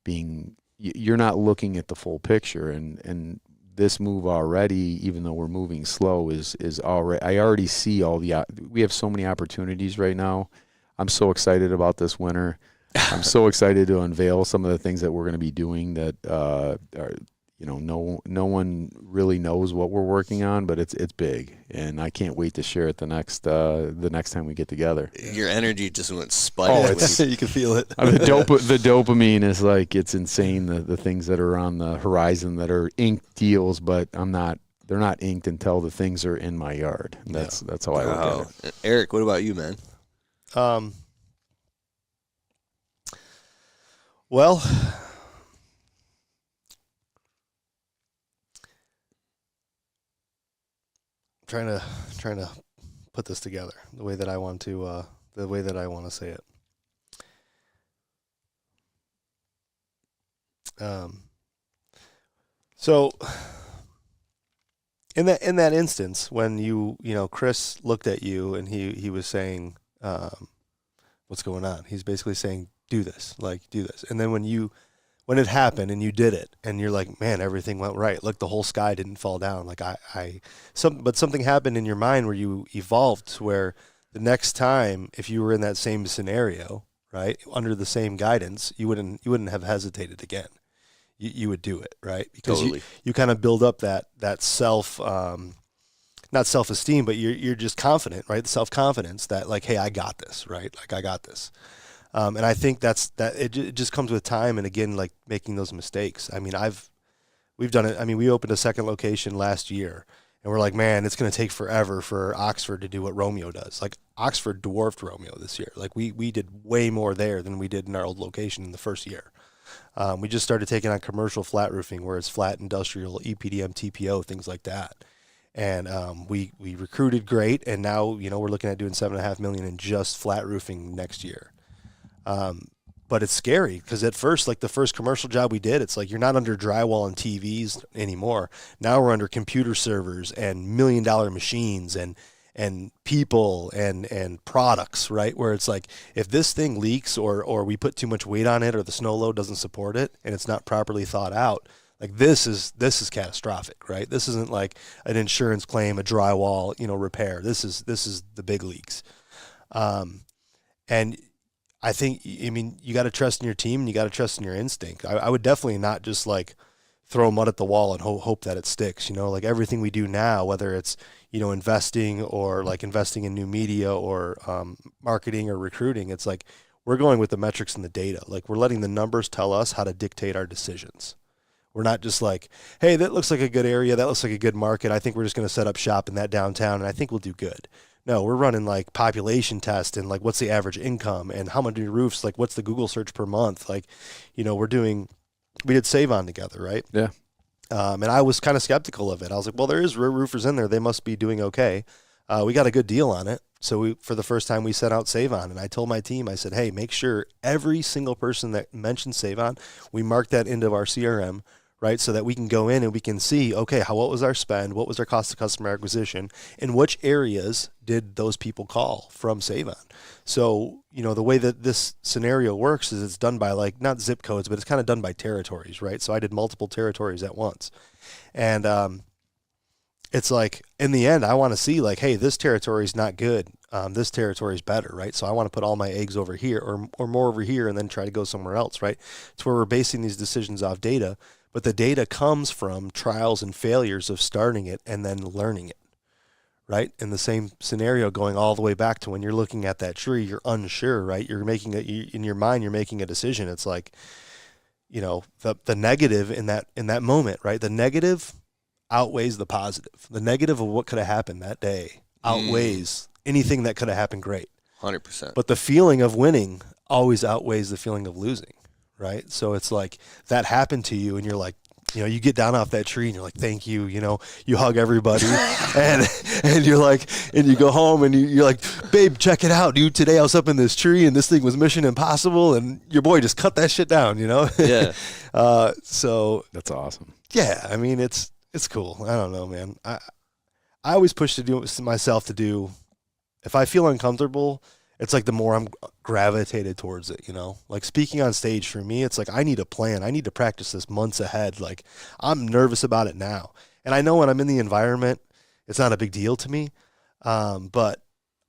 being. You're not looking at the full picture, and this move already, even though we're moving slow, is already. I already see we have so many opportunities right now. I'm so excited about this winter. I'm so excited to unveil some of the things that we're going to be doing that are, no one really knows what we're working on, but it's big, and I can't wait to share it the next time we get together. Your energy just went spike. You can feel it. The dopamine is like, it's insane. The things that are on the horizon that are inked deals, but they're not inked until the things are in my yard. That's how I look at it. Eric, what about you, man? Well, trying to put this together the way that I want to say it. So in that instance, when Chris looked at you and he was saying, what's going on? He's basically saying, do this. And then when it happened and you did it and you're like, man, everything went right. Look, the whole sky didn't fall down. But something happened in your mind where you evolved to where the next time, if you were in that same scenario, right, under the same guidance, you wouldn't have hesitated again. You would do it, right? Because totally. you kind of build up that self, not self-esteem, but you're just confident, right? The self-confidence that like, hey, I got this, right? Like I got this. And I think that it just comes with time, and again, like making those mistakes. I mean, we've done it. I mean, we opened a second location last year, and we're like, man, it's going to take forever for Oxford to do what Romeo does. Like Oxford dwarfed Romeo this year. Like we did way more there than we did in our old location in the first year. We just started taking on commercial flat roofing, where it's flat industrial, EPDM, TPO, things like that. And we recruited great, and now we're looking at doing $7.5 million in just flat roofing next year. But it's scary because at first, like the first commercial job we did, it's like you're not under drywall and TVs anymore. Now we're under computer servers and $1 million machines and people and products, right? Where it's like if this thing leaks or we put too much weight on it or the snow load doesn't support it and it's not properly thought out, like this is catastrophic, right? This isn't like an insurance claim, a drywall, repair. This is the big leaks. And I think, you got to trust in your team and you got to trust in your instinct. I would definitely not just like throw mud at the wall and hope that it sticks, like everything we do now, whether it's, investing or like investing in new media or marketing or recruiting, it's like we're going with the metrics and the data. Like we're letting the numbers tell us how to dictate our decisions. We're not just like, hey, that looks like a good area. That looks like a good market. I think we're just going to set up shop in that downtown and I think we'll do good. No, we're running like population tests and like what's the average income and how many roofs, like what's the Google search per month. Like, we did Save On together, right? Yeah. And I was kind of skeptical of it. I was like, well, there is real roofers in there. They must be doing okay. We got a good deal on it. So for the first time we sent out Save On, and I told my team, I said, hey, make sure every single person that mentions Save On, we mark that into our CRM, right? So that we can go in and we can see, okay, what was our spend? What was our cost of customer acquisition? And which areas did those people call from Save On? So, the way that this scenario works is it's done by like, not zip codes, but it's kind of done by territories, right? So I did multiple territories at once. And it's like, in the end, I want to see like, hey, this territory is not good. This territory is better, right? So I want to put all my eggs over here or more over here and then try to go somewhere else, right? It's where we're basing these decisions off data. But the data comes from trials and failures of starting it and then learning it, right? In the same scenario, going all the way back to when you're looking at that tree, you're unsure, right? You're making in your mind, you're making a decision. It's like, the negative in that moment, right? The negative outweighs the positive. The negative of what could have happened that day outweighs anything that could have happened great. 100%. But the feeling of winning always outweighs the feeling of losing. Right. So it's like that happened to you and you're like, you get down off that tree and you're like, thank you. You hug everybody and you're like, and you go home and you're like, babe, check it out, dude. Today I was up in this tree and this thing was Mission Impossible and your boy just cut that shit down, Yeah. So That's awesome. yeah, it's cool. I don't know, man. I always push myself to do, if I feel uncomfortable, it's like the more I'm gravitated towards it, like speaking on stage for me, it's like, I need a plan. I need to practice this months ahead. Like I'm nervous about it now. And I know when I'm in the environment, it's not a big deal to me. But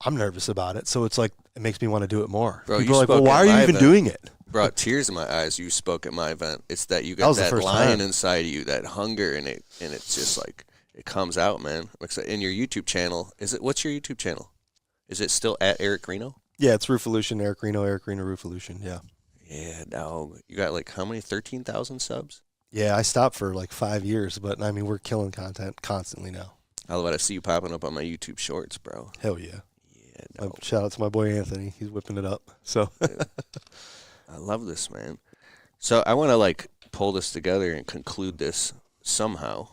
I'm nervous about it. So it's like, it makes me want to do it more. Bro, people are like, well, why are you even doing it? Brought tears in my eyes. You spoke at my event. It's that you got that lion inside of you, that hunger, and it's just like, it comes out, man. In your YouTube channel, what's your YouTube channel? Is it still at Eric Reno? Yeah, it's Roofolution, Eric Reno Roofolution, yeah. Yeah, dog. You got like how many? 13,000 subs? Yeah, I stopped for like 5 years, but we're killing content constantly now. I love it. I see you popping up on my YouTube shorts, bro. Hell yeah. Yeah, dog. Shout out to my boy Anthony. He's whipping it up. So I love this, man. So I want to like pull this together and conclude this somehow.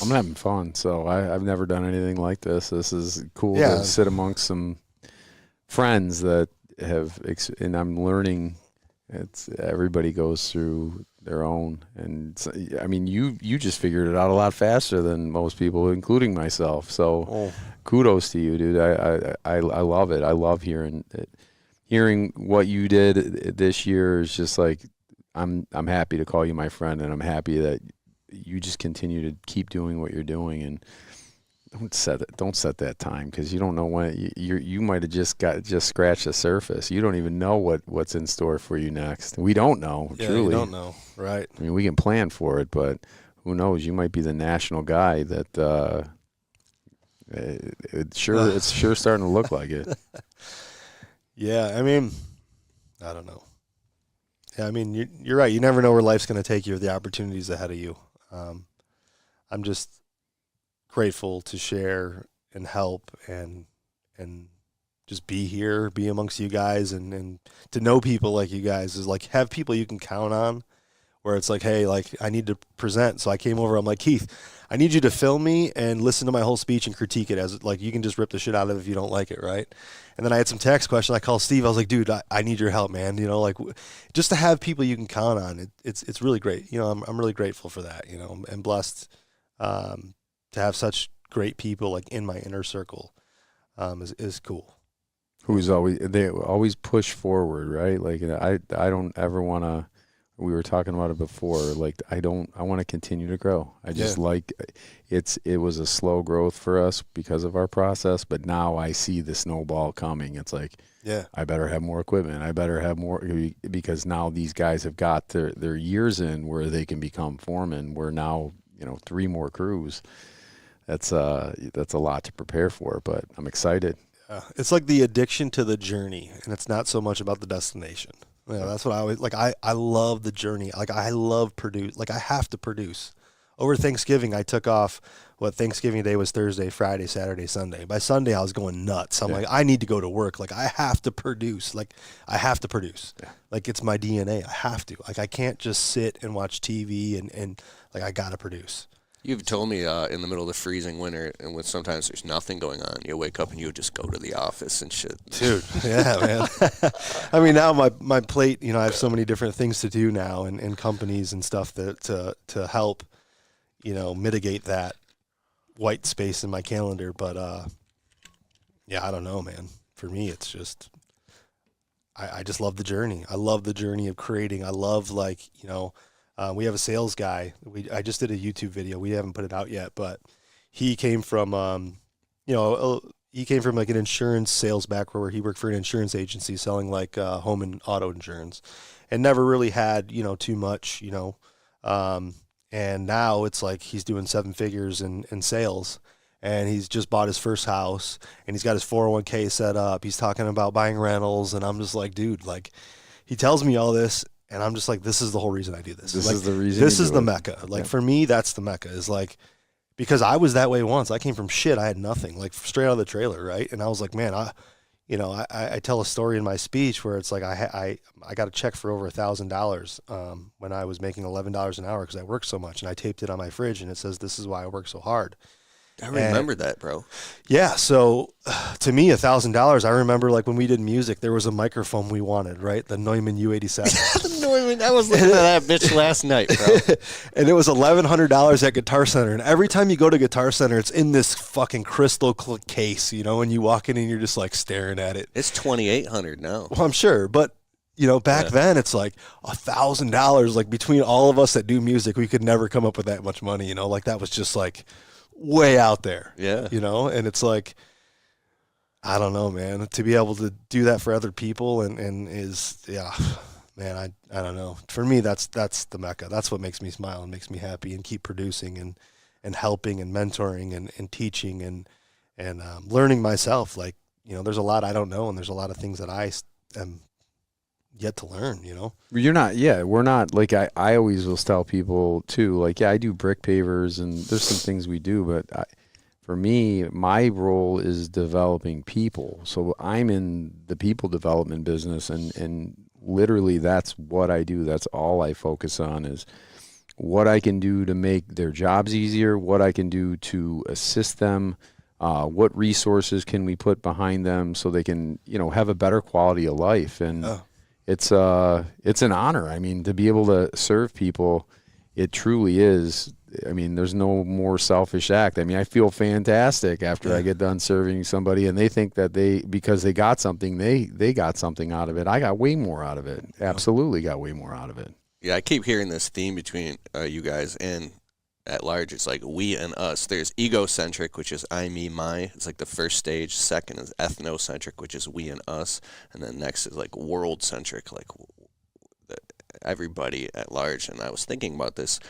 I'm having fun, so I've never done anything like this. This is cool to sit amongst some friends that have, and I'm learning. Everybody goes through their own, and you just figured it out a lot faster than most people, including myself. So, kudos to you, dude. I love it. I love hearing it. Hearing what you did this year is just like, I'm happy to call you my friend, and I'm happy that you just continue to keep doing what you're doing, and don't set that time, because you don't know when you might have just scratched the surface. You don't even know what's in store for you next. We don't know. Yeah, truly. You don't know, right? We can plan for it, but who knows? You might be the national guy that. It's sure starting to look like it. Yeah, I don't know. Yeah, you're right. You never know where life's going to take you or the opportunities ahead of you. I'm just grateful to share and help and just be here, be amongst you guys, and to know people like you guys is like have people you can count on where it's like, hey, like I need to present. So I came over. I'm like, Keith, I need you to film me and listen to my whole speech and critique it as like you can just rip the shit out of it if you don't like it, right? And then I had some text questions. I called Steve. I was like, dude, I need your help, man. You know, like just to have people you can count on. It's really great. You know, I'm really grateful for that. You know, and blessed to have such great people like in my inner circle is cool. They always push forward, right? Like I don't ever want to. We were talking about it before. Like I want to continue to grow. I just like it was a slow growth for us because of our process, but now I see the snowball coming. It's like, I better have more equipment. I better have more, because now these guys have got their years in where they can become foremen. We're now, 3 more crews. That's a lot to prepare for, but I'm excited. It's like the addiction to the journey, and it's not so much about the destination. Yeah, that's what I always like. I love the journey. Like I love produce. Like I have to produce. Over Thanksgiving, I took off. Thanksgiving Day was Thursday, Friday, Saturday, Sunday. By Sunday, I was going nuts. I'm like, I need to go to work. Like I have to produce. Like I have to produce. Yeah. Like it's my DNA. I have to. Like I can't just sit and watch TV and like I gotta produce. You've told me in the middle of the freezing winter, and when sometimes there's nothing going on, you wake up and you just go to the office and shit. Dude, yeah, man. I mean, now my plate, I have so many different things to do now, and companies and stuff that to help, mitigate that white space in my calendar. But I don't know, man. For me, it's just I just love the journey. I love the journey of creating. I love we have a sales guy. I just did a YouTube video. We haven't put it out yet, but he came from, like an insurance sales background where he worked for an insurance agency selling like home and auto insurance, and never really had too much, and now it's like he's doing 7 figures in sales, and he's just bought his first house, and he's got his 401k set up. He's talking about buying rentals, and I'm just like, dude, like he tells me all this. And I'm just like, this is the whole reason I do this. This like, is the reason. This is the Mecca. Like for me, that's the Mecca. Is like, because I was that way once. I came from shit. I had nothing, like straight out of the trailer, right? And I was like, man, I tell a story in my speech where it's like I got a check for over $1,000 when I was making $11 an hour because I worked so much, and I taped it on my fridge, and it says, "This is why I work so hard." I remember that, bro. Yeah, so to me, $1,000. I remember like when we did music, there was a microphone we wanted, right? The Neumann U87. The Neumann. I was looking at that bitch last night, bro. And it was $1,100 at Guitar Center. And every time you go to Guitar Center, it's in this fucking crystal case, and you walk in and you're just like staring at it. It's $2,800 now. Well, I'm sure, but back then it's like $1,000. Like between all of us that do music, we could never come up with that much money. Like that was just like way out there. Yeah. And it's like, I don't know, man, to be able to do that for other people and is, man, I don't know. For me, that's the Mecca. That's what makes me smile and makes me happy and keep producing and helping and mentoring and teaching and learning myself. Like, there's a lot I don't know, and there's a lot of things that I am yet to learn, You're not, we're not, like, I always will tell people too, like, I do brick pavers and there's some things we do, but for me, my role is developing people. So I'm in the people development business, and literally that's what I do. That's all I focus on is what I can do to make their jobs easier, what I can do to assist them, what resources can we put behind them so they can, have a better quality of life. And it's an honor. I mean, to be able to serve people, it truly is. I mean, there's no more selfish act. I mean, I feel fantastic after I get done serving somebody and they think that because they got something, they got something out of it. I got way more out of it. Absolutely got way more out of it. Yeah, I keep hearing this theme between you guys and at large. It's like we and us. There's egocentric, which is I, me, my. It's like the first stage. Second is ethnocentric, which is we and us. And then next is like world-centric, like everybody at large. And I was thinking about this.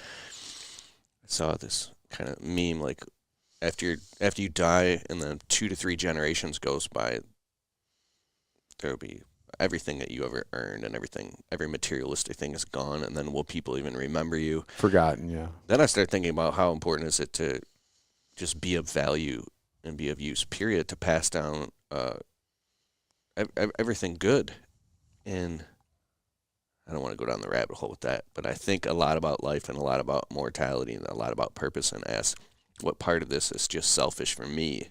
I saw this kind of meme, like after you die and then 2 to 3 generations goes by, there'll be everything that you ever earned and every materialistic thing is gone, and then will people even remember you? Forgotten, yeah. Then I started thinking about how important is it to just be of value and be of use, period, to pass down everything good. And I don't want to go down the rabbit hole with that, but I think a lot about life and a lot about mortality and a lot about purpose, and ask what part of this is just selfish for me,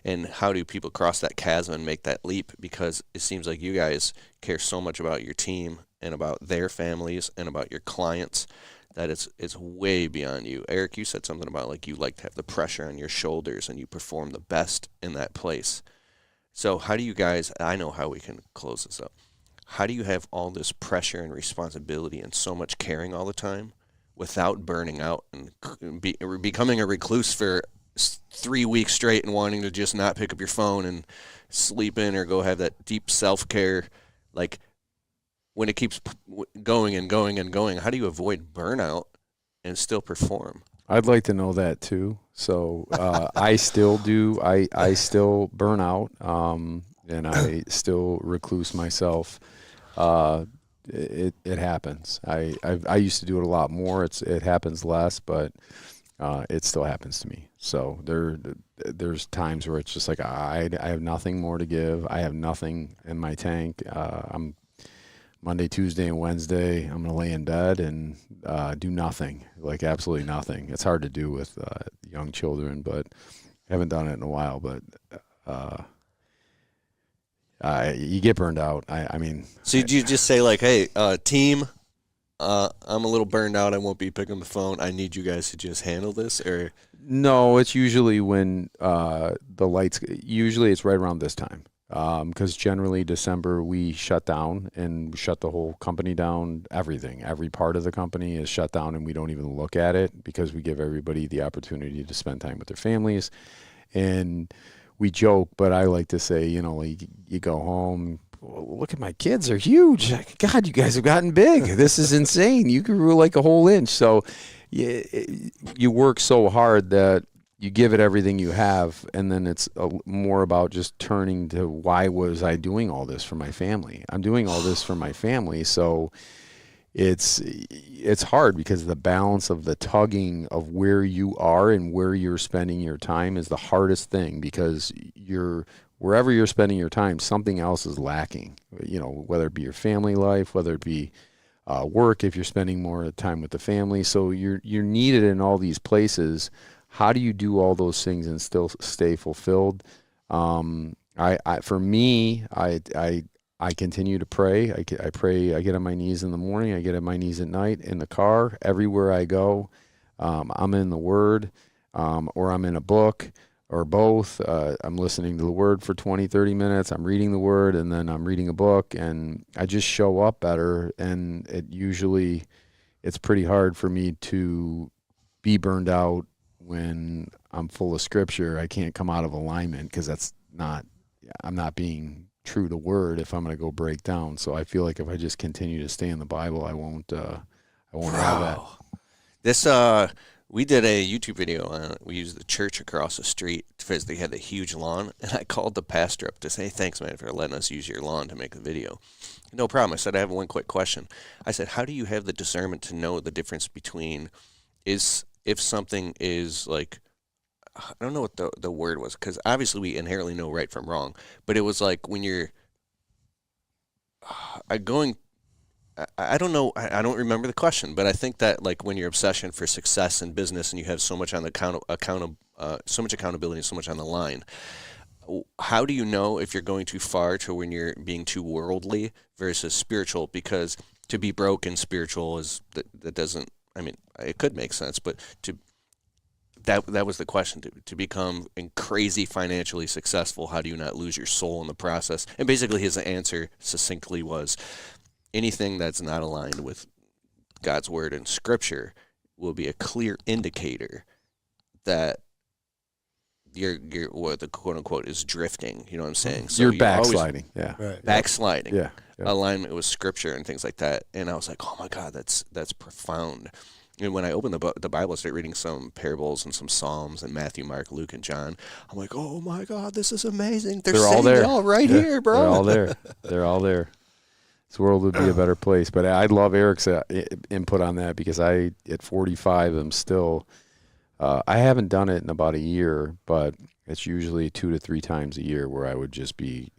and how do people cross that chasm and make that leap, because it seems like you guys care so much about your team and about their families and about your clients that it's way beyond you. Eric, you said something about like you like to have the pressure on your shoulders and you perform the best in that place. So how do you guys, I know how we can close this up. How do you have all this pressure and responsibility and so much caring all the time without burning out and becoming a recluse for 3 weeks straight and wanting to just not pick up your phone and sleep in or go have that deep self-care? Like, when it keeps going and going and going, how do you avoid burnout and still perform? I'd like to know that too. So I still do. I still burn out, and I still recluse myself. It happens. I used to do it a lot more. It happens less, but it still happens to me. So there's times where it's just like I have nothing more to give. I have nothing in my tank. I'm Monday, Tuesday, and Wednesday, I'm going to lay in bed and do nothing, like absolutely nothing. It's hard to do with young children, but I haven't done it in a while. But you get burned out. I mean. So did you just say like, hey, team, I'm a little burned out. I won't be picking the phone. I need you guys to just handle this? Or no, it's usually when the lights. Usually it's right around this time. Because generally December we shut down and we shut the whole company down. Everything, every part of the company is shut down, and we don't even look at it because we give everybody the opportunity to spend time with their families. And we joke, but I like to say, you know, you go home. Look at my kids; they're huge. God, you guys have gotten big. This is insane. You grew like a whole inch. So you work so hard that you give it everything you have, and then it's more about just turning to why was I doing all this for my family? I'm doing all this for my family, so it's hard because the balance of the tugging of where you are and where you're spending your time is the hardest thing, because wherever you're spending your time, something else is lacking. You know, whether it be your family life, whether it be work, if you're spending more time with the family, so you're needed in all these places. How do you do all those things and still stay fulfilled? For me, I continue to pray. I pray. I get on my knees in the morning. I get on my knees at night, in the car, everywhere I go. I'm in the Word, or I'm in a book, or both. I'm listening to the Word for 20, 30 minutes. I'm reading the Word, and then I'm reading a book, and I just show up better. And it's pretty hard for me to be burned out when I'm full of scripture. I can't come out of alignment because I'm not being true to word if I'm going to go break down. So I feel like if I just continue to stay in the Bible, I won't have that. This, we did a YouTube video on it. We used the church across the street because they had the huge lawn, and I called the pastor up to say, thanks, man, for letting us use your lawn to make the video. No problem. I said, I have one quick question. I said, how do you have the discernment to know the difference between if something is like, I don't know what the word was, because obviously we inherently know right from wrong, but it was like when you're I don't know, I don't remember the question, but I think that like when your obsession for success in business and you have so much on the so much accountability and so much on the line, how do you know if you're going too far to when you're being too worldly versus spiritual? Because to be broke and spiritual that doesn't, I mean, it could make sense, but that was the question. To become crazy financially successful, how do you not lose your soul in the process? And basically his answer succinctly was, anything that's not aligned with God's word and scripture will be a clear indicator that you're what the quote unquote is drifting. You know what I'm saying? So you're backsliding. Yeah. Right. Backsliding. Yeah. Alignment with scripture and things like that. And I was like, oh my God, that's profound. And when I opened the Bible, I started reading some parables and some Psalms and Matthew, Mark, Luke, and John. I'm like, oh my God, this is amazing. They're all there. It all right here, bro. They're all there. They're all there. This world would be a better place. But I love Eric's input on that, because I, at 45, am still, I haven't done it in about a year, but it's usually 2 to 3 times a year where I would just be,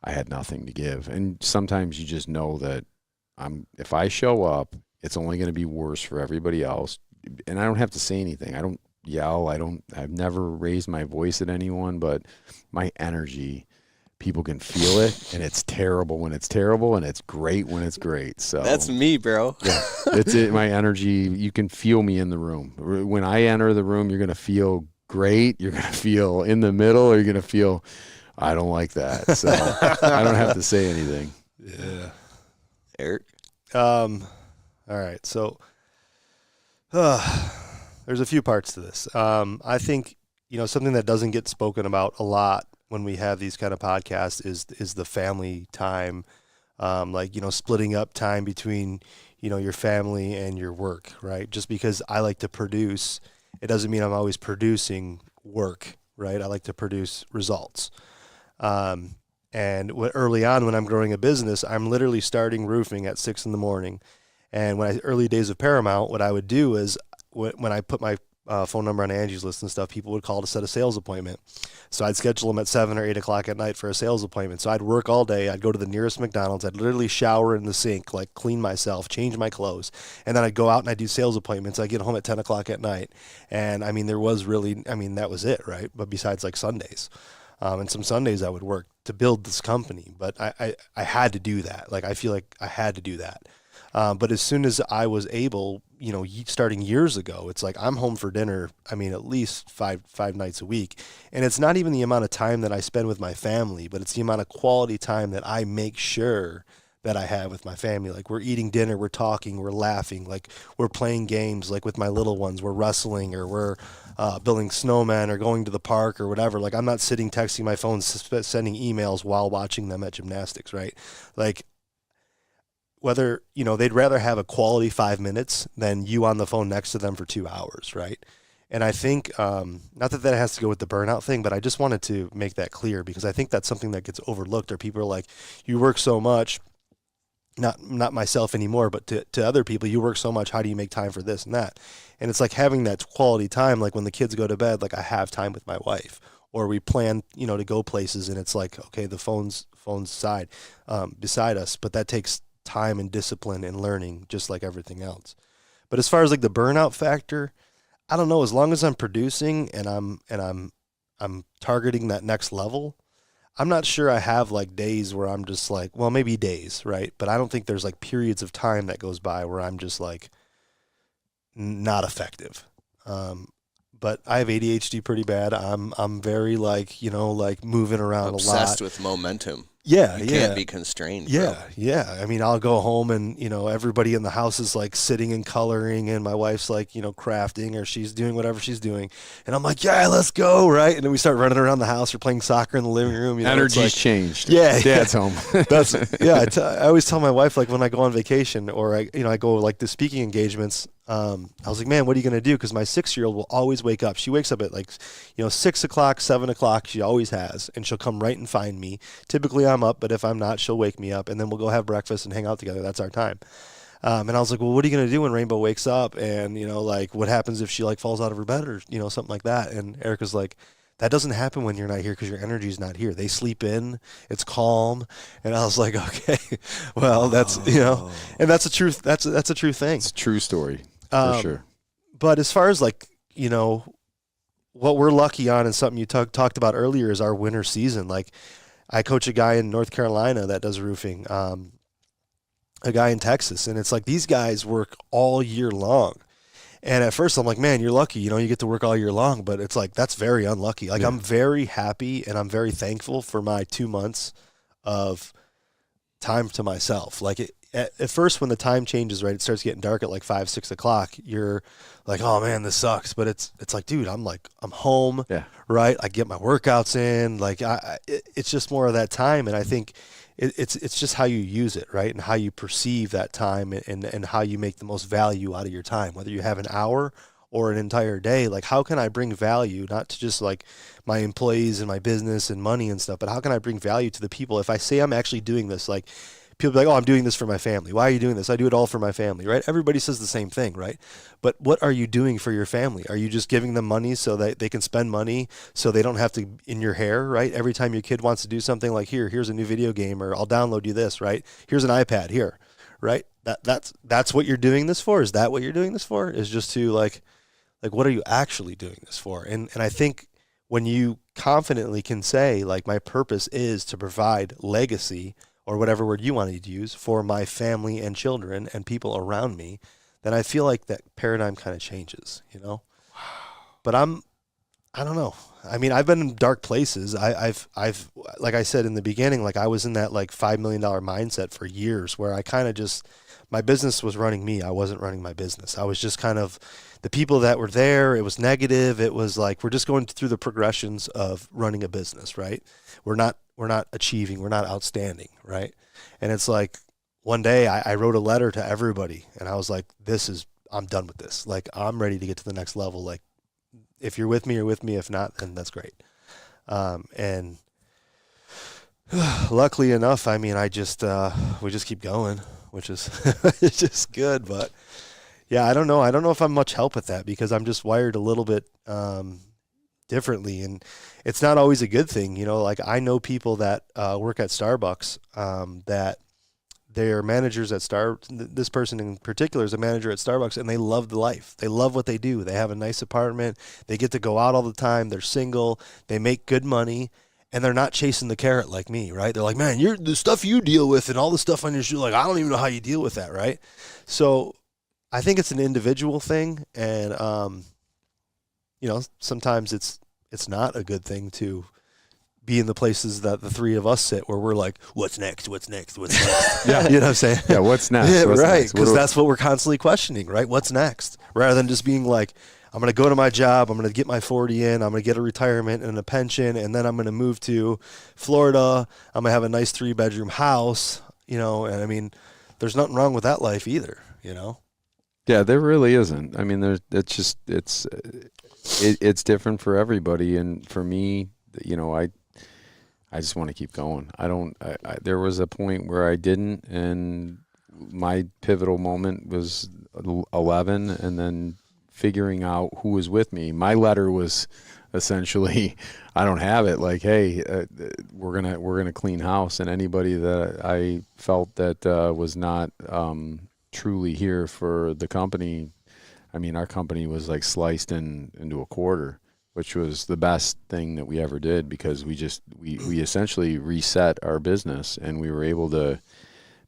I had nothing to give. And sometimes you just know that if I show up, it's only going to be worse for everybody else. And I don't have to say anything. I don't yell. I've never raised my voice at anyone, but my energy, people can feel it, and it's terrible when it's terrible, and it's great when it's great. So That's me, bro. yeah, it's it. My energy, you can feel me in the room. When I enter the room, you're going to feel great. You're going to feel in the middle, or you're going to feel, I don't like that. So I don't have to say anything. Yeah. Eric? All right. So there's a few parts to this. I think, something that doesn't get spoken about a lot when we have these kind of podcasts is the family time, splitting up time between, your family and your work, right? Just because I like to produce, it doesn't mean I'm always producing work, right? I like to produce results. Early on when I'm growing a business, I'm literally starting roofing at 6 a.m. And early days of Paramount, what I would do is when I put my phone number on Angie's List and stuff, people would call to set a sales appointment. So I'd schedule them at 7 or 8 o'clock at night for a sales appointment. So I'd work all day. I'd go to the nearest McDonald's. I'd literally shower in the sink, like clean myself, change my clothes. And then I'd go out and I'd do sales appointments. I'd get home at 10 o'clock at night. And that was it, right? But besides like Sundays. And some Sundays I would work to build this company. But I had to do that. Like, I feel like I had to do that. But as soon as I was able, starting years ago, it's like I'm home for dinner, at least five nights a week. And it's not even the amount of time that I spend with my family, but it's the amount of quality time that I make sure that I have with my family. Like, we're eating dinner, we're talking, we're laughing, like we're playing games, like with my little ones, we're wrestling, or we're building snowmen, or going to the park, or whatever. Like, I'm not sitting texting my phone, sending emails while watching them at gymnastics, right? Like, whether, they'd rather have a quality 5 minutes than you on the phone next to them for 2 hours, right? And I think, not that has to go with the burnout thing, but I just wanted to make that clear, because I think that's something that gets overlooked, or people are like, you work so much, not myself anymore, but to other people, you work so much, how do you make time for this and that? And it's like having that quality time, like when the kids go to bed, like I have time with my wife, or we plan, to go places, and it's like, okay, the phone's beside us, but that takes time and discipline and learning, just like everything else. But as far as like the burnout factor, I don't know, as long as I'm producing and I'm targeting that next level, I'm not sure I have like days where I'm just like, well, maybe days, right? But I don't think there's like periods of time that goes by where I'm just like not effective. But I have ADHD pretty bad. I'm very like, moving around a lot. Obsessed with momentum. Yeah, you can't be constrained. Yeah, bro. yeah. I'll go home and, everybody in the house is like sitting and coloring, and my wife's like, crafting, or she's doing whatever she's doing. And I'm like, yeah, let's go, right? And then we start running around the house or playing soccer in the living room. Energy's changed. Yeah. Dad's home. I always tell my wife, like when I go on vacation, or I go like to speaking engagements, I was like, man, what are you going to do? Because my 6-year-old will always wake up. She wakes up at like, 6 o'clock, 7 o'clock. She always has. And she'll come right and find me. Typically I'm up, but if I'm not, she'll wake me up, and then we'll go have breakfast and hang out together. That's our time. And I was like, well, what are you going to do when Rainbow wakes up? And, like what happens if she like falls out of her bed, or, something like that? And Erica's like, that doesn't happen when you're not here, because your energy's not here. They sleep in. It's calm. And I was like, okay, well, that's, and that's a truth. That's a true thing. It's a true story. For sure. But as far as like, what we're lucky on, and something you talked about earlier, is our winter season. Like, I coach a guy in North Carolina that does roofing, a guy in Texas, and it's like these guys work all year long. And at first I'm like, man, you're lucky, you get to work all year long, but it's like, that's very unlucky. Like, yeah. I'm very happy and I'm very thankful for my 2 months of time to myself. Like, at first, when the time changes, right, it starts getting dark at like 5, 6 o'clock. You're like, oh man, this sucks. But it's like, dude, I'm home, yeah, right? I get my workouts in. Like, it's just more of that time. And I think it's just how you use it, right, and how you perceive that time, and how you make the most value out of your time. Whether you have an hour or an entire day, like, how can I bring value, not to just like my employees and my business and money and stuff, but how can I bring value to the people? If I say I'm actually doing this, like, people be like, oh, I'm doing this for my family. Why are you doing this? I do it all for my family, right? Everybody says the same thing, right? But what are you doing for your family? Are you just giving them money so that they can spend money, so they don't have to in your hair, right? Every time your kid wants to do something, like, here's a new video game, or I'll download you this, right? Here's an iPad here, right? That's what you're doing this for. Is that what you're doing this for? Is just to like what are you actually doing this for? And I think when you confidently can say like my purpose is to provide legacy or whatever word you wanted to use for my family and children and people around me, then I feel like that paradigm kind of changes, you know? But I don't know. I mean, I've been in dark places. I've like I said in the beginning, like I was in that like $5 million mindset for years where I kind of just, my business was running me. I wasn't running my business. I was just kind of, the people that were there, it was negative. It was like, we're just going through the progressions of running a business, right? We're not achieving, we're not outstanding, right? And it's like, one day I wrote a letter to everybody and I was like, I'm done with this. Like, I'm ready to get to the next level. Like, if you're with me, you're with me. If not, then that's great. And luckily enough, I mean, we just keep going, which is it's just good. But yeah, I don't know. I don't know if I'm much help with that because I'm just wired a little bit differently, and it's not always a good thing. You know, like I know people that work at Starbucks that they're managers at this person in particular is a manager at Starbucks, and they love the life. They love what they do. They have a nice apartment. They get to go out all the time. They're single. They make good money, and they're not chasing the carrot like me, right? They're like, man, the stuff you deal with and all the stuff on your shoe, like, I don't even know how you deal with that, right? So I think it's an individual thing, and, you know, sometimes it's not a good thing to be in the places that the three of us sit where we're like, what's next? What's next? What's next? Yeah. You know what I'm saying? Yeah, what's next? Yeah, What's right. next? Because that's what we're constantly questioning, right? What's next? Rather than just being like, I'm going to go to my job, I'm going to get my 40 in, I'm going to get a retirement and a pension, and then I'm going to move to Florida, I'm going to have a nice 3-bedroom house, you know, and I mean, there's nothing wrong with that life either, you know? Yeah, there really isn't. I mean, it's different for everybody. And for me, you know, I just want to keep going. There was a point where I didn't, and my pivotal moment was 11, and then figuring out who was with me. My letter was essentially, I don't have it. Like, hey, we're gonna clean house, and anybody that I felt that was not truly here for the company. I mean, our company was like sliced into a quarter, which was the best thing that we ever did because we essentially reset our business, and we were able to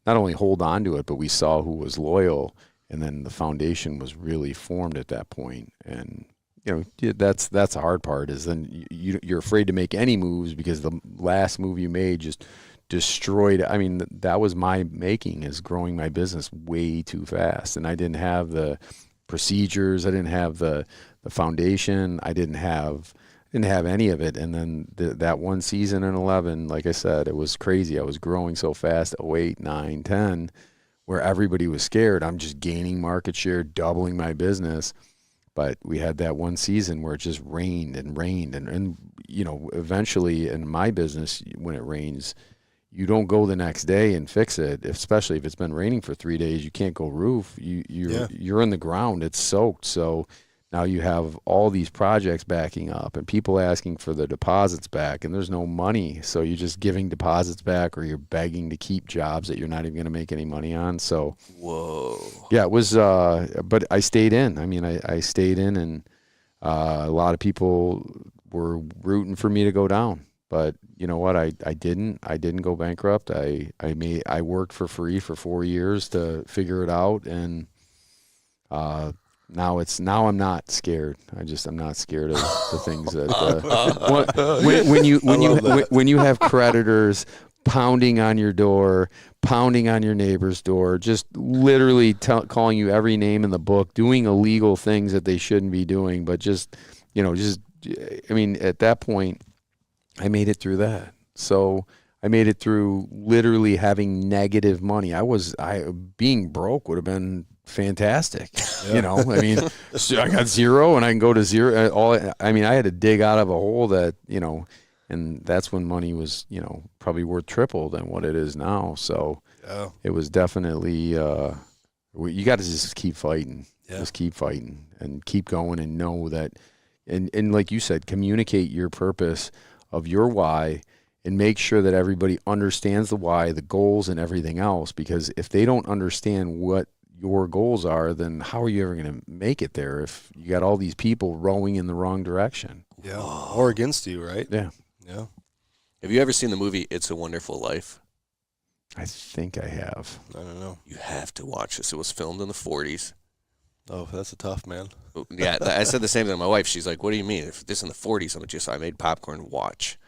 not only hold on to it, but we saw who was loyal, and then the foundation was really formed at that point. And you know, that's the hard part is then you're afraid to make any moves because the last move you made just destroyed. I mean, that was my making, is growing my business way too fast, and I didn't have the procedures, I didn't have the foundation, I didn't have any of it. And then that one season in 11, like I said, it was crazy. I was growing so fast, 08, 9, 10, where everybody was scared. I'm just gaining market share, doubling my business. But we had that one season where it just rained and you know, eventually in my business, when it rains, you don't go the next day and fix it, especially if it's been raining for 3 days. You can't go roof. You're in the ground. It's soaked. So now you have all these projects backing up and people asking for the deposits back, and there's no money. So you're just giving deposits back, or you're begging to keep jobs that you're not even going to make any money on. So, whoa. Yeah, it was, but I stayed in. I mean, I stayed in, and a lot of people were rooting for me to go down. But you know what? I didn't go bankrupt. I worked for free for 4 years to figure it out, and now I'm not scared. I'm not scared of the things that when you have creditors pounding on your door, pounding on your neighbor's door, just literally calling you every name in the book, doing illegal things that they shouldn't be doing, but I mean, at that point, I made it through that. So I made it through literally having negative money. Being broke would have been fantastic. Yeah. You know, I mean, so I got zero and I can go to zero. I had to dig out of a hole that, you know, and that's when money was, you know, probably worth triple than what it is now. So It was definitely, you got to just keep fighting. Yeah. Just keep fighting and keep going, and know that, and like you said, communicate your purpose of your why, and make sure that everybody understands the why, the goals, and everything else. Because if they don't understand what your goals are, then how are you ever going to make it there if you got all these people rowing in the wrong direction? Yeah. Or against you, right? Yeah. Yeah. Have you ever seen the movie It's a Wonderful Life? I think I have. I don't know. You have to watch this. It was filmed in the 40s. Oh, that's a tough, man. Yeah, I said the same thing to my wife. She's like, "What do you mean? If this in the 40s?" I made popcorn. Watch.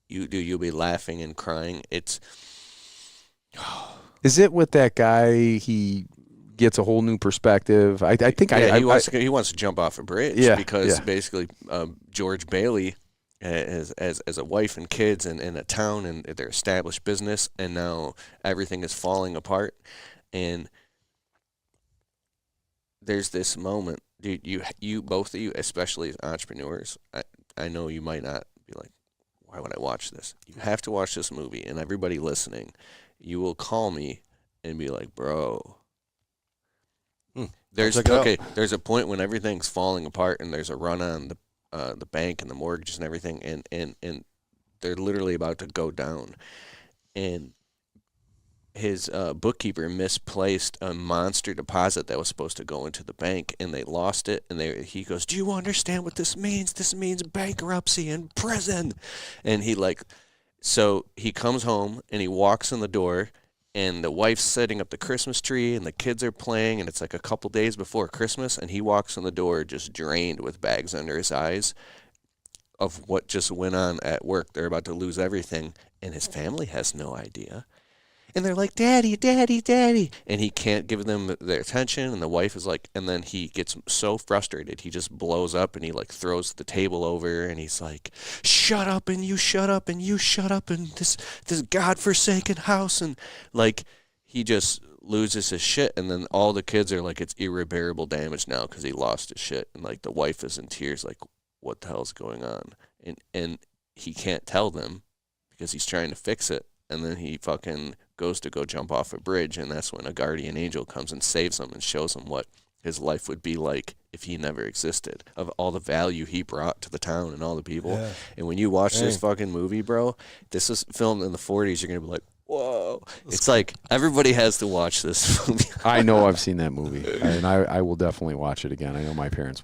You'll be laughing and crying. It's. Is it with that guy? He gets a whole new perspective. I think he wants to jump off a bridge because basically George Bailey as a wife and kids and in a town and their established business, and now everything is falling apart. And there's this moment, dude. You both of you, especially as entrepreneurs, I know you might not be like, why would I watch this? You have to watch this movie, and everybody listening, you will call me and be like, bro. There's a point when everything's falling apart and there's a run on the bank and the mortgages and everything, and they're literally about to go down, and his bookkeeper misplaced a monster deposit that was supposed to go into the bank, and they lost it. And he goes, "Do you understand what this means? This means bankruptcy and prison." And so he comes home and he walks in the door, and the wife's setting up the Christmas tree, and the kids are playing, and it's like a couple days before Christmas, and he walks in the door just drained with bags under his eyes of what just went on at work. They're about to lose everything, and his family has no idea. And they're like, "Daddy, Daddy, Daddy." And he can't give them their attention. And the wife is like, and then he gets so frustrated. He just blows up and he like throws the table over. And he's like, "Shut up and you shut up and you shut up and this godforsaken house." And like, he just loses his shit. And then all the kids are like, it's irreparable damage now because he lost his shit. And like the wife is in tears, like, what the hell's going on? And he can't tell them because he's trying to fix it. And then he fucking goes to go jump off a bridge, and that's when a guardian angel comes and saves him and shows him what his life would be like if he never existed, of all the value he brought to the town and all the people. Yeah. And when you watch this fucking movie, bro, this is filmed in the 40s, you're going to be like, whoa. It's like everybody has to watch this movie. I know I've seen that movie, and I will definitely watch it again. I know my parents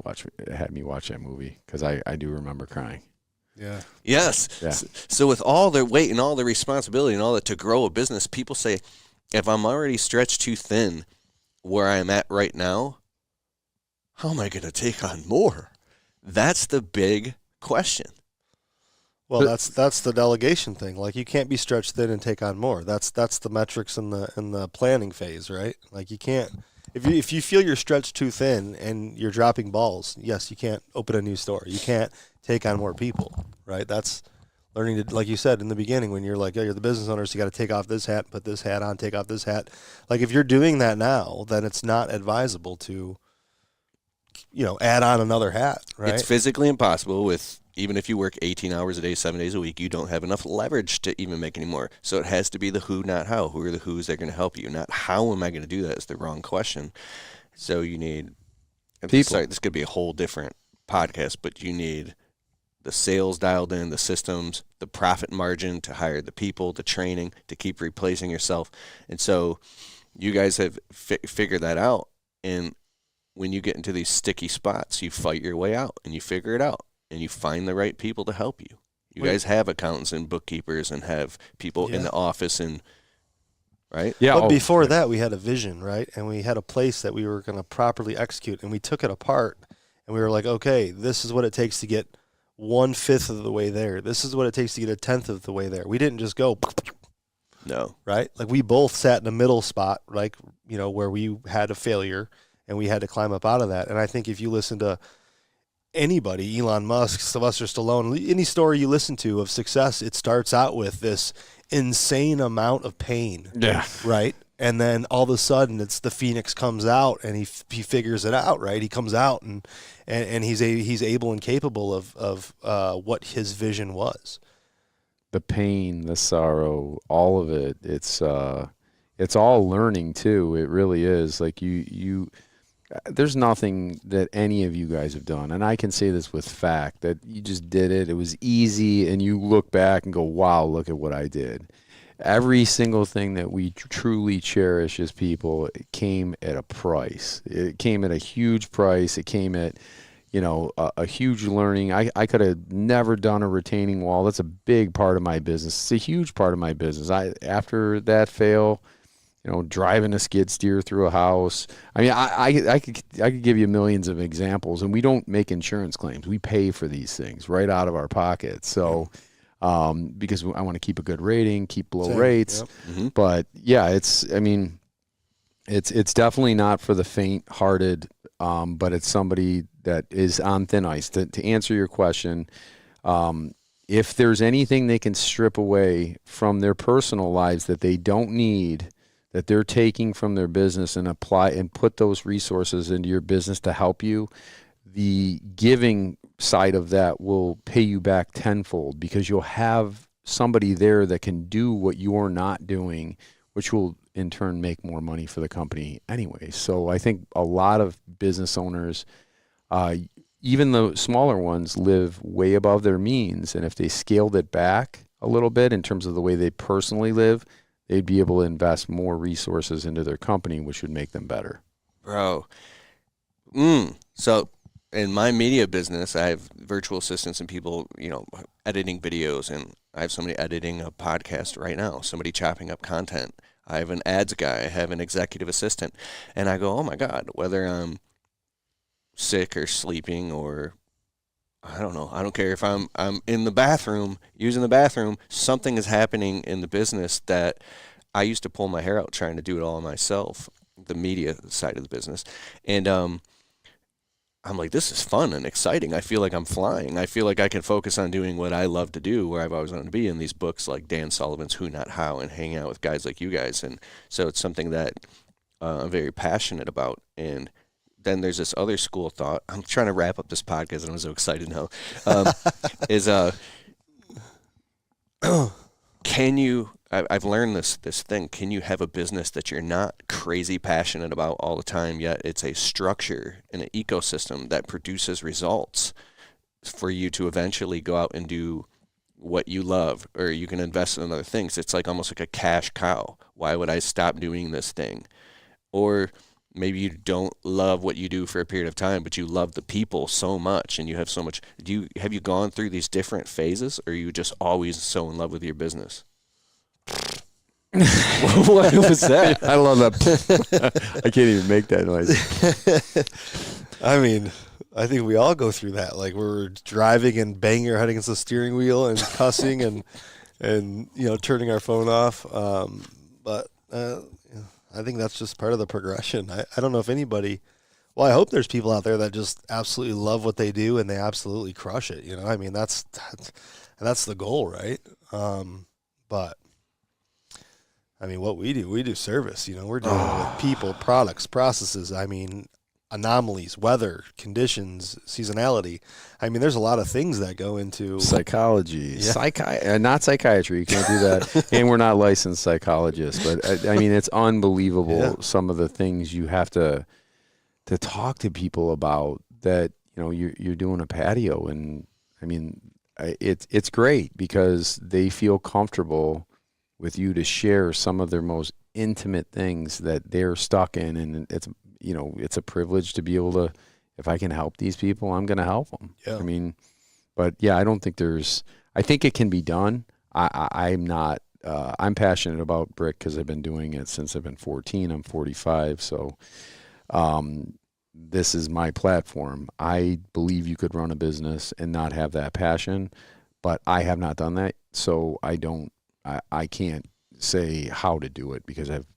had me watch that movie because I do remember crying. Yeah. Yes. Yeah. So with all the weight and all the responsibility and all that to grow a business, people say, if I'm already stretched too thin where I'm at right now, how am I going to take on more? That's the big question. Well, that's the delegation thing. Like, you can't be stretched thin and take on more. That's the metrics in the planning phase, right? Like, you can't. If you feel you're stretched too thin and you're dropping balls, yes, you can't open a new store. You can't take on more people, right? That's learning to, like you said in the beginning, when you're like, oh, you're the business owner, so you got to take off this hat, put this hat on, take off this hat. Like, if you're doing that now, then it's not advisable to, add on another hat, right? It's physically impossible even if you work 18 hours a day, 7 days a week, you don't have enough leverage to even make any more. So it has to be the who, not how. Who are the who's that are going to help you? Not how am I going to do that is the wrong question. So you need people. Sorry, this could be a whole different podcast, but you need the sales dialed in, the systems, the profit margin to hire the people, the training, to keep replacing yourself. And so you guys have figured that out. And when you get into these sticky spots, you fight your way out and you figure it out. And you find the right people to help you. You guys have accountants and bookkeepers and have people in the office right? Yeah. But before that, we had a vision, right? And we had a place that we were going to properly execute. And we took it apart and we were like, okay, this is what it takes to get 1/5 of the way there. This is what it takes to get 1/10 of the way there. We didn't just go. No. Right? Like, we both sat in the middle spot, like, where we had a failure and we had to climb up out of that. And I think if you listen to anybody, Elon Musk, Sylvester Stallone, any story you listen to of success, it starts out with this insane amount of pain. Yeah. Right? And then all of a sudden it's the Phoenix comes out and he figures it out, right? He comes out and he's able and capable of what his vision was. The pain, the sorrow, all of it. It's all learning too. It really is. Like there's nothing that any of you guys have done, and I can say this with fact, that you just did it. It was easy, and you look back and go, wow, look at what I did. Every single thing that we truly cherish as people, it came at a price. It came at a huge price. It came at, a huge learning. I could have never done a retaining wall. That's a big part of my business. It's a huge part of my business. After that fail, driving a skid steer through a house. I mean, I could give you millions of examples, and we don't make insurance claims. We pay for these things right out of our pockets. So, because I want to keep a good rating, keep low rates. Yep. Mm-hmm. But yeah, it's definitely not for the faint-hearted, but it's somebody that is on thin ice. To answer your question, if there's anything they can strip away from their personal lives that they don't need, that they're taking from their business and apply and put those resources into your business to help you, the giving side of that will pay you back tenfold, because you'll have somebody there that can do what you're not doing, which will in turn make more money for the company anyway. So I think a lot of business owners, even the smaller ones, live way above their means. And if they scaled it back a little bit in terms of the way they personally live, they'd be able to invest more resources into their company, which would make them better. Bro. So in my media business, I have virtual assistants and people, editing videos, and I have somebody editing a podcast right now, somebody chopping up content. I have an ads guy, I have an executive assistant, and I go, oh my God, whether I'm sick or sleeping or I don't know, I don't care if I'm in the bathroom, using the bathroom, something is happening in the business that I used to pull my hair out trying to do it all myself, the media side of the business. And I'm like, this is fun and exciting. I feel like I'm flying. I feel like I can focus on doing what I love to do, where I've always wanted to be, in these books like Dan Sullivan's Who Not How, and hanging out with guys like you guys. And so it's something that I'm very passionate about. And then there's this other school of thought. I'm trying to wrap up this podcast, and I'm so excited now. Can you? I've learned this thing. Can you have a business that you're not crazy passionate about all the time, yet it's a structure and an ecosystem that produces results for you to eventually go out and do what you love, or you can invest in other things? It's like almost like a cash cow. Why would I stop doing this thing? Or maybe you don't love what you do for a period of time, but you love the people so much, and you have so much. Have you gone through these different phases, or are you just always so in love with your business? What was that? I love that. I can't even make that noise. I mean, I think we all go through that. Like, we're driving and banging our head against the steering wheel and cussing and turning our phone off. But I think that's just part of the progression. I don't know if anybody. Well, I hope there's people out there that just absolutely love what they do and they absolutely crush it. I mean, that's the goal, right? But I mean, what we do service. We're dealing with people, products, processes. I mean, anomalies, weather, conditions, seasonality. I mean, there's a lot of things that go into psychology, not psychiatry. You can't do that. And we're not licensed psychologists, but I mean, it's unbelievable some of the things you have to talk to people about. That you're doing a patio, and I mean, it's great because they feel comfortable with you to share some of their most intimate things that they're stuck in, and it's a privilege to be able to. If I can help these people, I'm going to help them. Yeah. I mean, but yeah, I don't think I think it can be done. I'm not. I'm passionate about brick because I've been doing it since I've been 14. I'm 45, so this is my platform. I believe you could run a business and not have that passion, but I have not done that, so I can't say how to do it because I've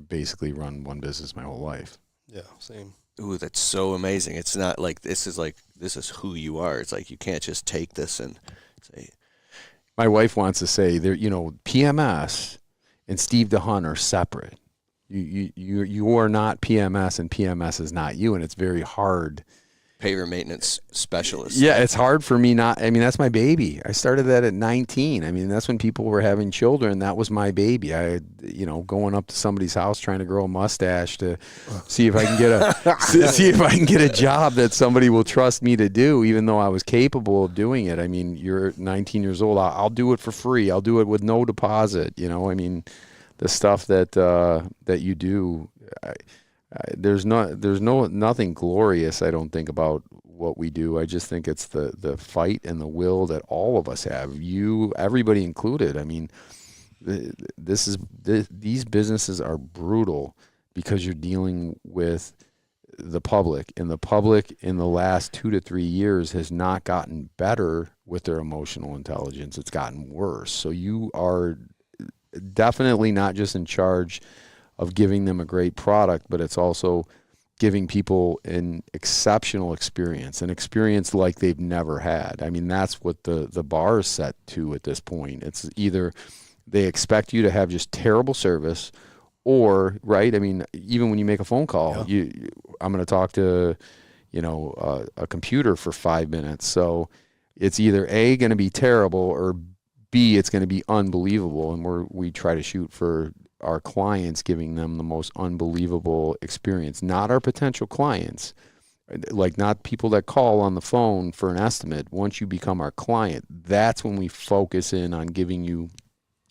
basically run one business my whole life. Yeah, same. Ooh, that's so amazing. It's not like this is who you are. It's like you can't just take this and say. My wife wants to say PMS and Steve DeHunt are separate. You are not PMS, and PMS is not you, and it's very hard paver maintenance specialist. Yeah, it's hard for me not. I mean, that's my baby. I started that at 19. I mean, that's when people were having children. That was my baby. I, going up to somebody's house trying to grow a mustache to see if I can get a job that somebody will trust me to do, even though I was capable of doing it. I mean, you're 19 years old. I'll do it for free. I'll do it with no deposit. I mean, the stuff that you do. There's nothing glorious, I don't think, about what we do. I just think it's the fight and the will that all of us have. Everybody included. I mean, these businesses are brutal because you're dealing with the public, and the public in the last 2 to 3 years has not gotten better with their emotional intelligence. It's gotten worse. So you are definitely not just in charge of giving them a great product, but it's also giving people an exceptional experience, an experience like they've never had. I mean, that's what the bar is set to at this point. It's either they expect you to have just terrible service, or, right? I mean, even when you make a phone call, I'm going to talk to, a computer for 5 minutes. So it's either A, going to be terrible, or B, it's going to be unbelievable. And we try to shoot for our clients, giving them the most unbelievable experience, not our potential clients, like not people that call on the phone for an estimate. Once you become our client, that's when we focus in on giving you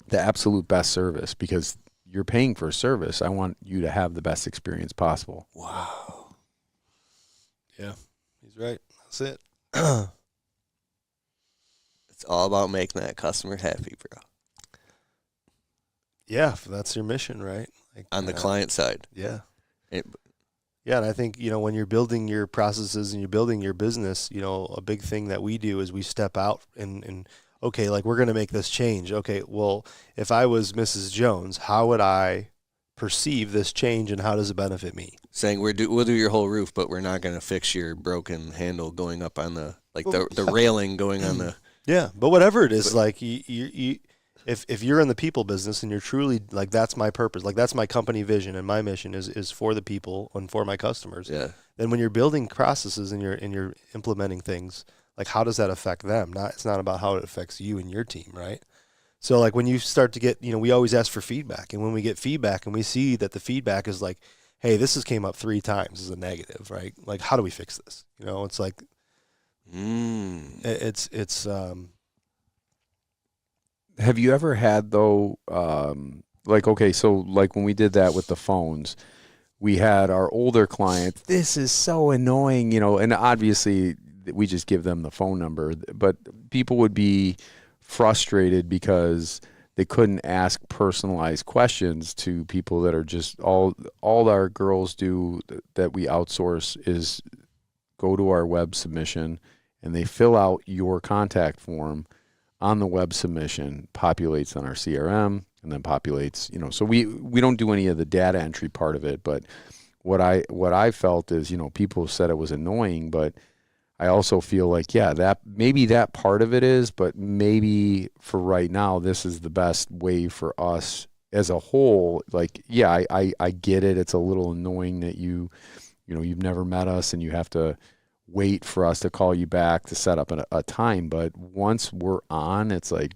the absolute best service, because you're paying for a service. I want you to have the best experience possible. Wow. Yeah, he's right. That's it. It's all about making that customer happy, bro. Yeah, that's your mission, right? Like, On the client side. Yeah. Yeah, and I think, when you're building your processes and you're building your business, a big thing that we do is we step out and okay, like, we're going to make this change. Okay, well, if I was Mrs. Jones, how would I perceive this change, and how does it benefit me? Saying we'll do your whole roof, but we're not going to fix your broken handle going up on the railing going on the. Yeah, but whatever it is, like you if you're in the people business and you're truly like, that's my purpose, like that's my company vision and my mission is for the people and for my customers. Yeah. Then when you're building processes and you're implementing things, like, how does that affect them? It's not about how it affects you and your team, right? So like when you start to get, we always ask for feedback, and when we get feedback and we see that the feedback is like, hey, this has came up 3 times as a negative, right? Like, how do we fix this? It's like, it's Have you ever had, though, okay, so like when we did that with the phones, we had our older clients, this is so annoying, and obviously we just give them the phone number, but people would be frustrated because they couldn't ask personalized questions to people that are just all our girls do that we outsource is go to our web submission and they fill out your contact form on the web submission, populates on our CRM, and then populates, so we don't do any of the data entry part of it. But what I felt is, people said it was annoying, but I also feel like, yeah, that maybe that part of it is, but maybe for right now, this is the best way for us as a whole. Like, yeah, I get it. It's a little annoying that you've never met us and you have to wait for us to call you back to set up a time. But once we're on, it's like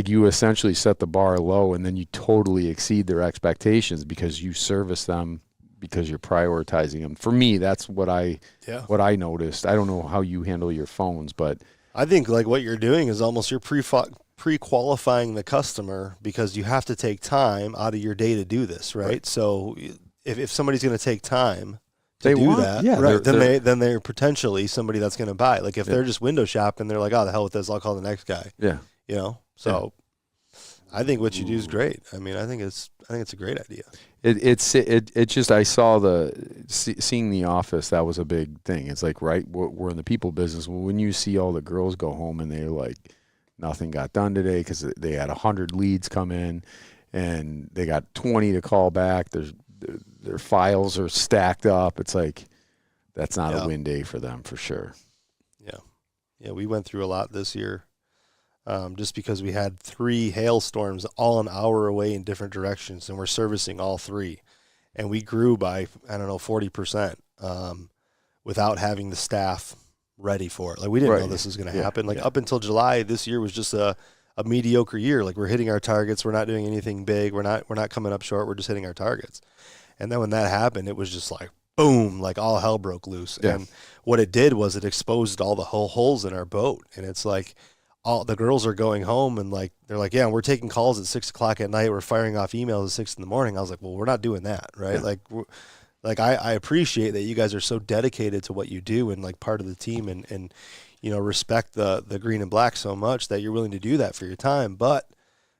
you essentially set the bar low, and then you totally exceed their expectations because you service them, because you're prioritizing them. For me, that's what I noticed. I don't know how you handle your phones, but I think like what you're doing is almost you're pre-qualifying the customer, because you have to take time out of your day to do this, right? So if somebody's going to take time to do that, right, then they're potentially somebody that's going to buy. Like if they're just window shopping, they're like, oh, the hell with this, I'll call the next guy. Yeah. So I think what you do is great. I mean, I think it's a great idea. It just, I saw seeing The Office, that was a big thing. It's like, right, we're in the people business. When you see all the girls go home and they're like, nothing got done today because they had 100 leads come in and they got 20 to call back. Their files are stacked up. It's like, that's not a win day for them for sure. Yeah, we went through a lot this year. Just because we had 3 hailstorms all an hour away in different directions, and we're servicing all 3, and we grew by 40%. without having the staff ready for it. Like, we didn't know Right. this was going to Yeah, happen. Like, yeah. up until July, this year was just a mediocre year. Like, we're hitting our targets. We're not doing anything big. We're not coming up short. We're just hitting our targets. And then when that happened, it was just like, boom, like all hell broke loose. Yeah. And what it did was it exposed all the holes in our boat. And it's like, all the girls are going home and like, they're like, yeah, we're taking calls at 6:00 at night. We're firing off emails at 6 a.m. I was like, well, we're not doing that. Right. Yeah. Like I appreciate that you guys are so dedicated to what you do and like part of the team and, you know, respect the green and black so much that you're willing to do that for your time. But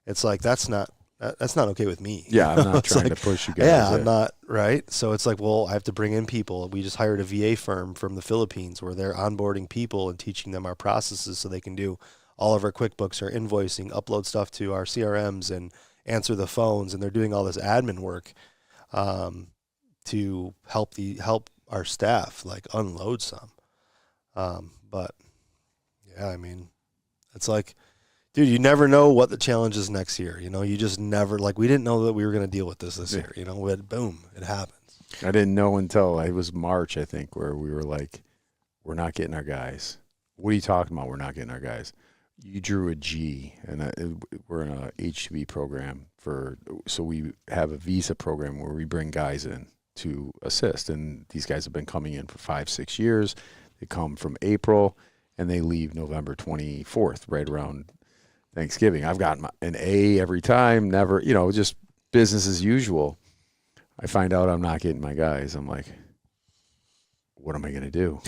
it's like, that's not okay with me. Yeah, I'm not It's trying like, to push you guys. yeah, I'm not, right? So it's like, well, I have to bring in people. We just hired a VA firm from the Philippines where they're onboarding people and teaching them our processes so they can do all of our QuickBooks, our invoicing, upload stuff to our CRMs and answer the phones. And they're doing all this admin work to help our staff like unload some. But yeah, I mean, it's like, dude, you never know what the challenge is next year. You know, you just never, like, we didn't know that we were going to deal with this year. You know, boom, it happens. I didn't know until it was March, I think, where we were like, we're not getting our guys. What are you talking about? We're not getting our guys. You drew a G, and we're in a H2B program so we have a visa program where we bring guys in to assist. And these guys have been coming in for 5-6 years. They come from April and they leave November 24th, right around Thanksgiving. I've gotten an A every time, never, you know, just business as usual. I find out I'm not getting my guys. I'm like, what am I going to do?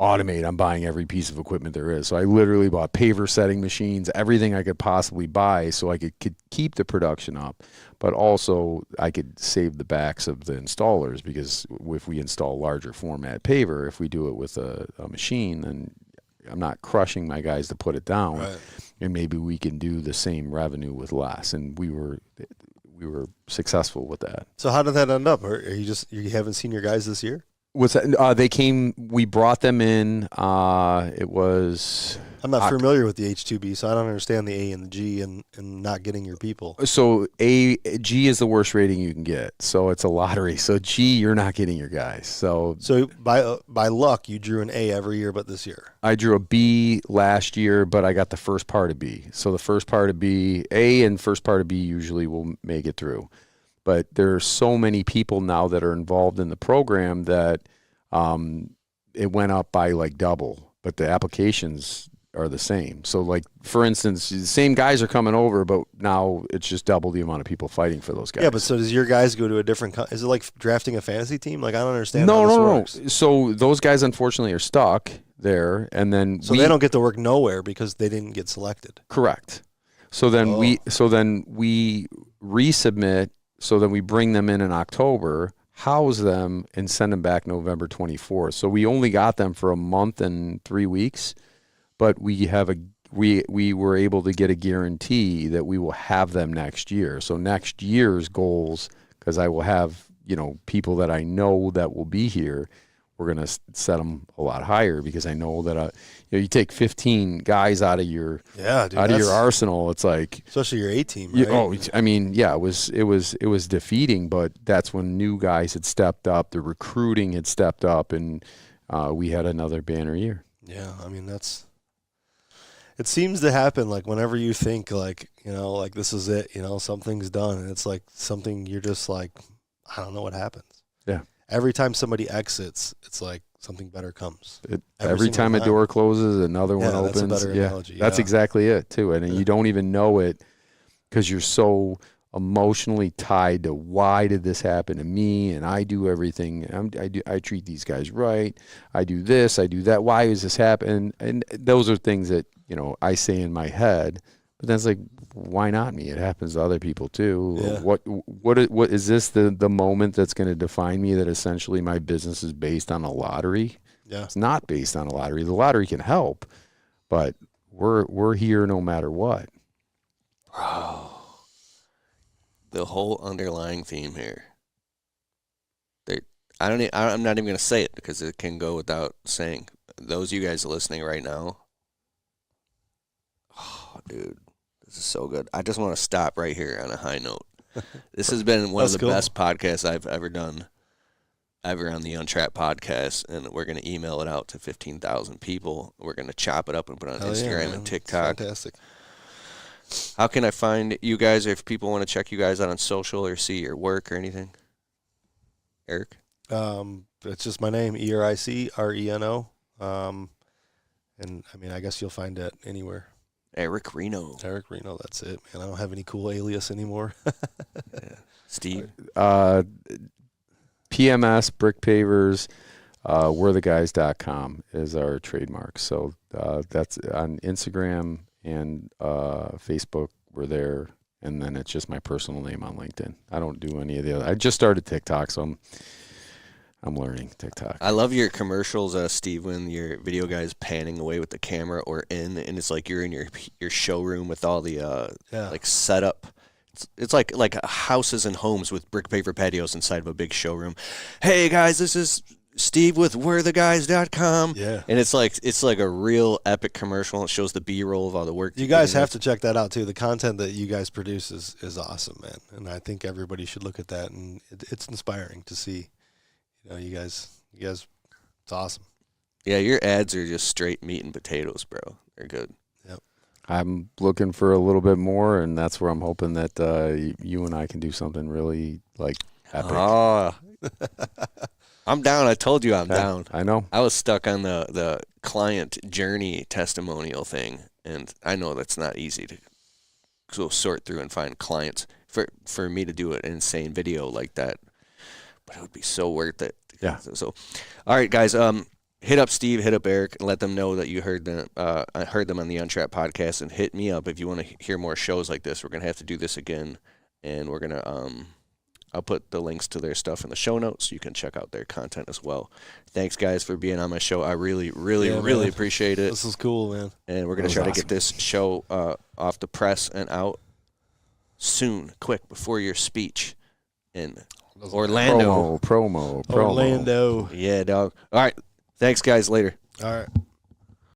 Automate. I'm buying every piece of equipment there is. So I literally bought paver setting machines, everything I could possibly buy so I could keep the production up, but also I could save the backs of the installers, because if we install larger format paver, if we do it with a machine, then I'm not crushing my guys to put it down. Right. And maybe we can do the same revenue with less. And we were successful with that. So how did that end up? Or you haven't seen your guys this year? What's that? They came. We brought them in. It was. I'm not familiar with the H2B, so I don't understand the A and the G and not getting your people. So G is the worst rating you can get. So it's a lottery. So G, you're not getting your guys. So by luck, you drew an A every year, but this year I drew a B last year, but I got the first part of B. So the first part of B, A and first part of B usually will make it through. But there are so many people now that are involved in the program that it went up by like double, but the applications are the same. So like, for instance, the same guys are coming over, but now it's just double the amount of people fighting for those guys. Yeah, but so does your guys go to a different is it like drafting a fantasy team? Like, I don't understand how this works. No. So those guys unfortunately are stuck there, and then they don't get to work nowhere because they didn't get selected. Correct. So then we resubmit. So then we bring them in October, house them, and send them back November 24th. So we only got them for a month and 3 weeks, but we were able to get a guarantee that we will have them next year. So next year's goals, because I will have, you know, people that I know that will be here, we're going to set them a lot higher, because I know that you take 15 guys out of your your arsenal. It's like, especially your A team. Right? It was defeating, but that's when new guys had stepped up, the recruiting had stepped up, and we had another banner year. Yeah, I mean, it seems to happen like whenever you think like, you know, like this is it, you know, something's done, and it's like something you're just like, I don't know what happens. Yeah. Every time somebody exits, it's like something better comes. Every time a door closes, another one opens. That's a better analogy. That's exactly it too. And you don't even know it because you're so emotionally tied to, why did this happen to me? And I do everything. I treat these guys right. I do this. I do that. Why is this happening? And those are things that, you know, I say in my head. But then it's like, why not me? It happens to other people too. Yeah. What is this the moment that's going to define me, that essentially my business is based on a lottery? Yeah. It's not based on a lottery. The lottery can help, but we're here no matter what. Bro, the whole underlying theme here. I'm not even going to say it because it can go without saying. Those of you guys listening right now, oh, dude, this is so good. I just want to stop right here on a high note. This has been one of the best podcasts I've ever done. ever on the Untrapped podcast, and we're going to email it out to 15,000 people. We're going to chop it up and put it on Instagram and TikTok. Fantastic. How can I find you guys if people want to check you guys out on social or see your work or anything? Eric? It's just my name, ERICRENO. And I mean, I guess you'll find it anywhere. Eric Reno. Eric Reno, that's it, man. I don't have any cool alias anymore. Yeah. Steve? PMS, Brick Pavers, we'retheguys.com is our trademark. So that's on Instagram and Facebook. We're there. And then it's just my personal name on LinkedIn. I don't do any of the other. I just started TikTok, so I'm learning TikTok. I love your commercials, Steve, when your video guy is panning away with the camera or in, and it's like you're in your showroom with all the like setup. It's like houses and homes with brick paver patios inside of a big showroom. Hey guys, this is Steve with we'retheguys.com. Yeah. And it's like a real epic commercial. It shows the B-roll of all the work. You guys have to check that out too. The content that you guys produce is awesome, man. And I think everybody should look at that, and it's inspiring to see. You know, you guys, it's awesome. Yeah, your ads are just straight meat and potatoes, bro. They're good. Yep. I'm looking for a little bit more, and that's where I'm hoping that you and I can do something really like epic. Oh, I'm down. I told you I'm down. I know. I was stuck on the client journey testimonial thing, and I know that's not easy to go sort through and find clients for me to do an insane video like that. But it would be so worth it. Yeah. So all right, guys. Hit up Steve, hit up Eric, and let them know that you heard them. I heard them on the Untrapped podcast, and hit me up if you want to hear more shows like this. We're gonna have to do this again, and we're gonna I'll put the links to their stuff in the show notes so you can check out their content as well. Thanks, guys, for being on my show. I really appreciate it. This is cool, man. And we're gonna try to get this show off the press and out soon, quick, before your speech in Orlando. Promo. Orlando. Yeah, dog. All right. Thanks, guys. Later. All right.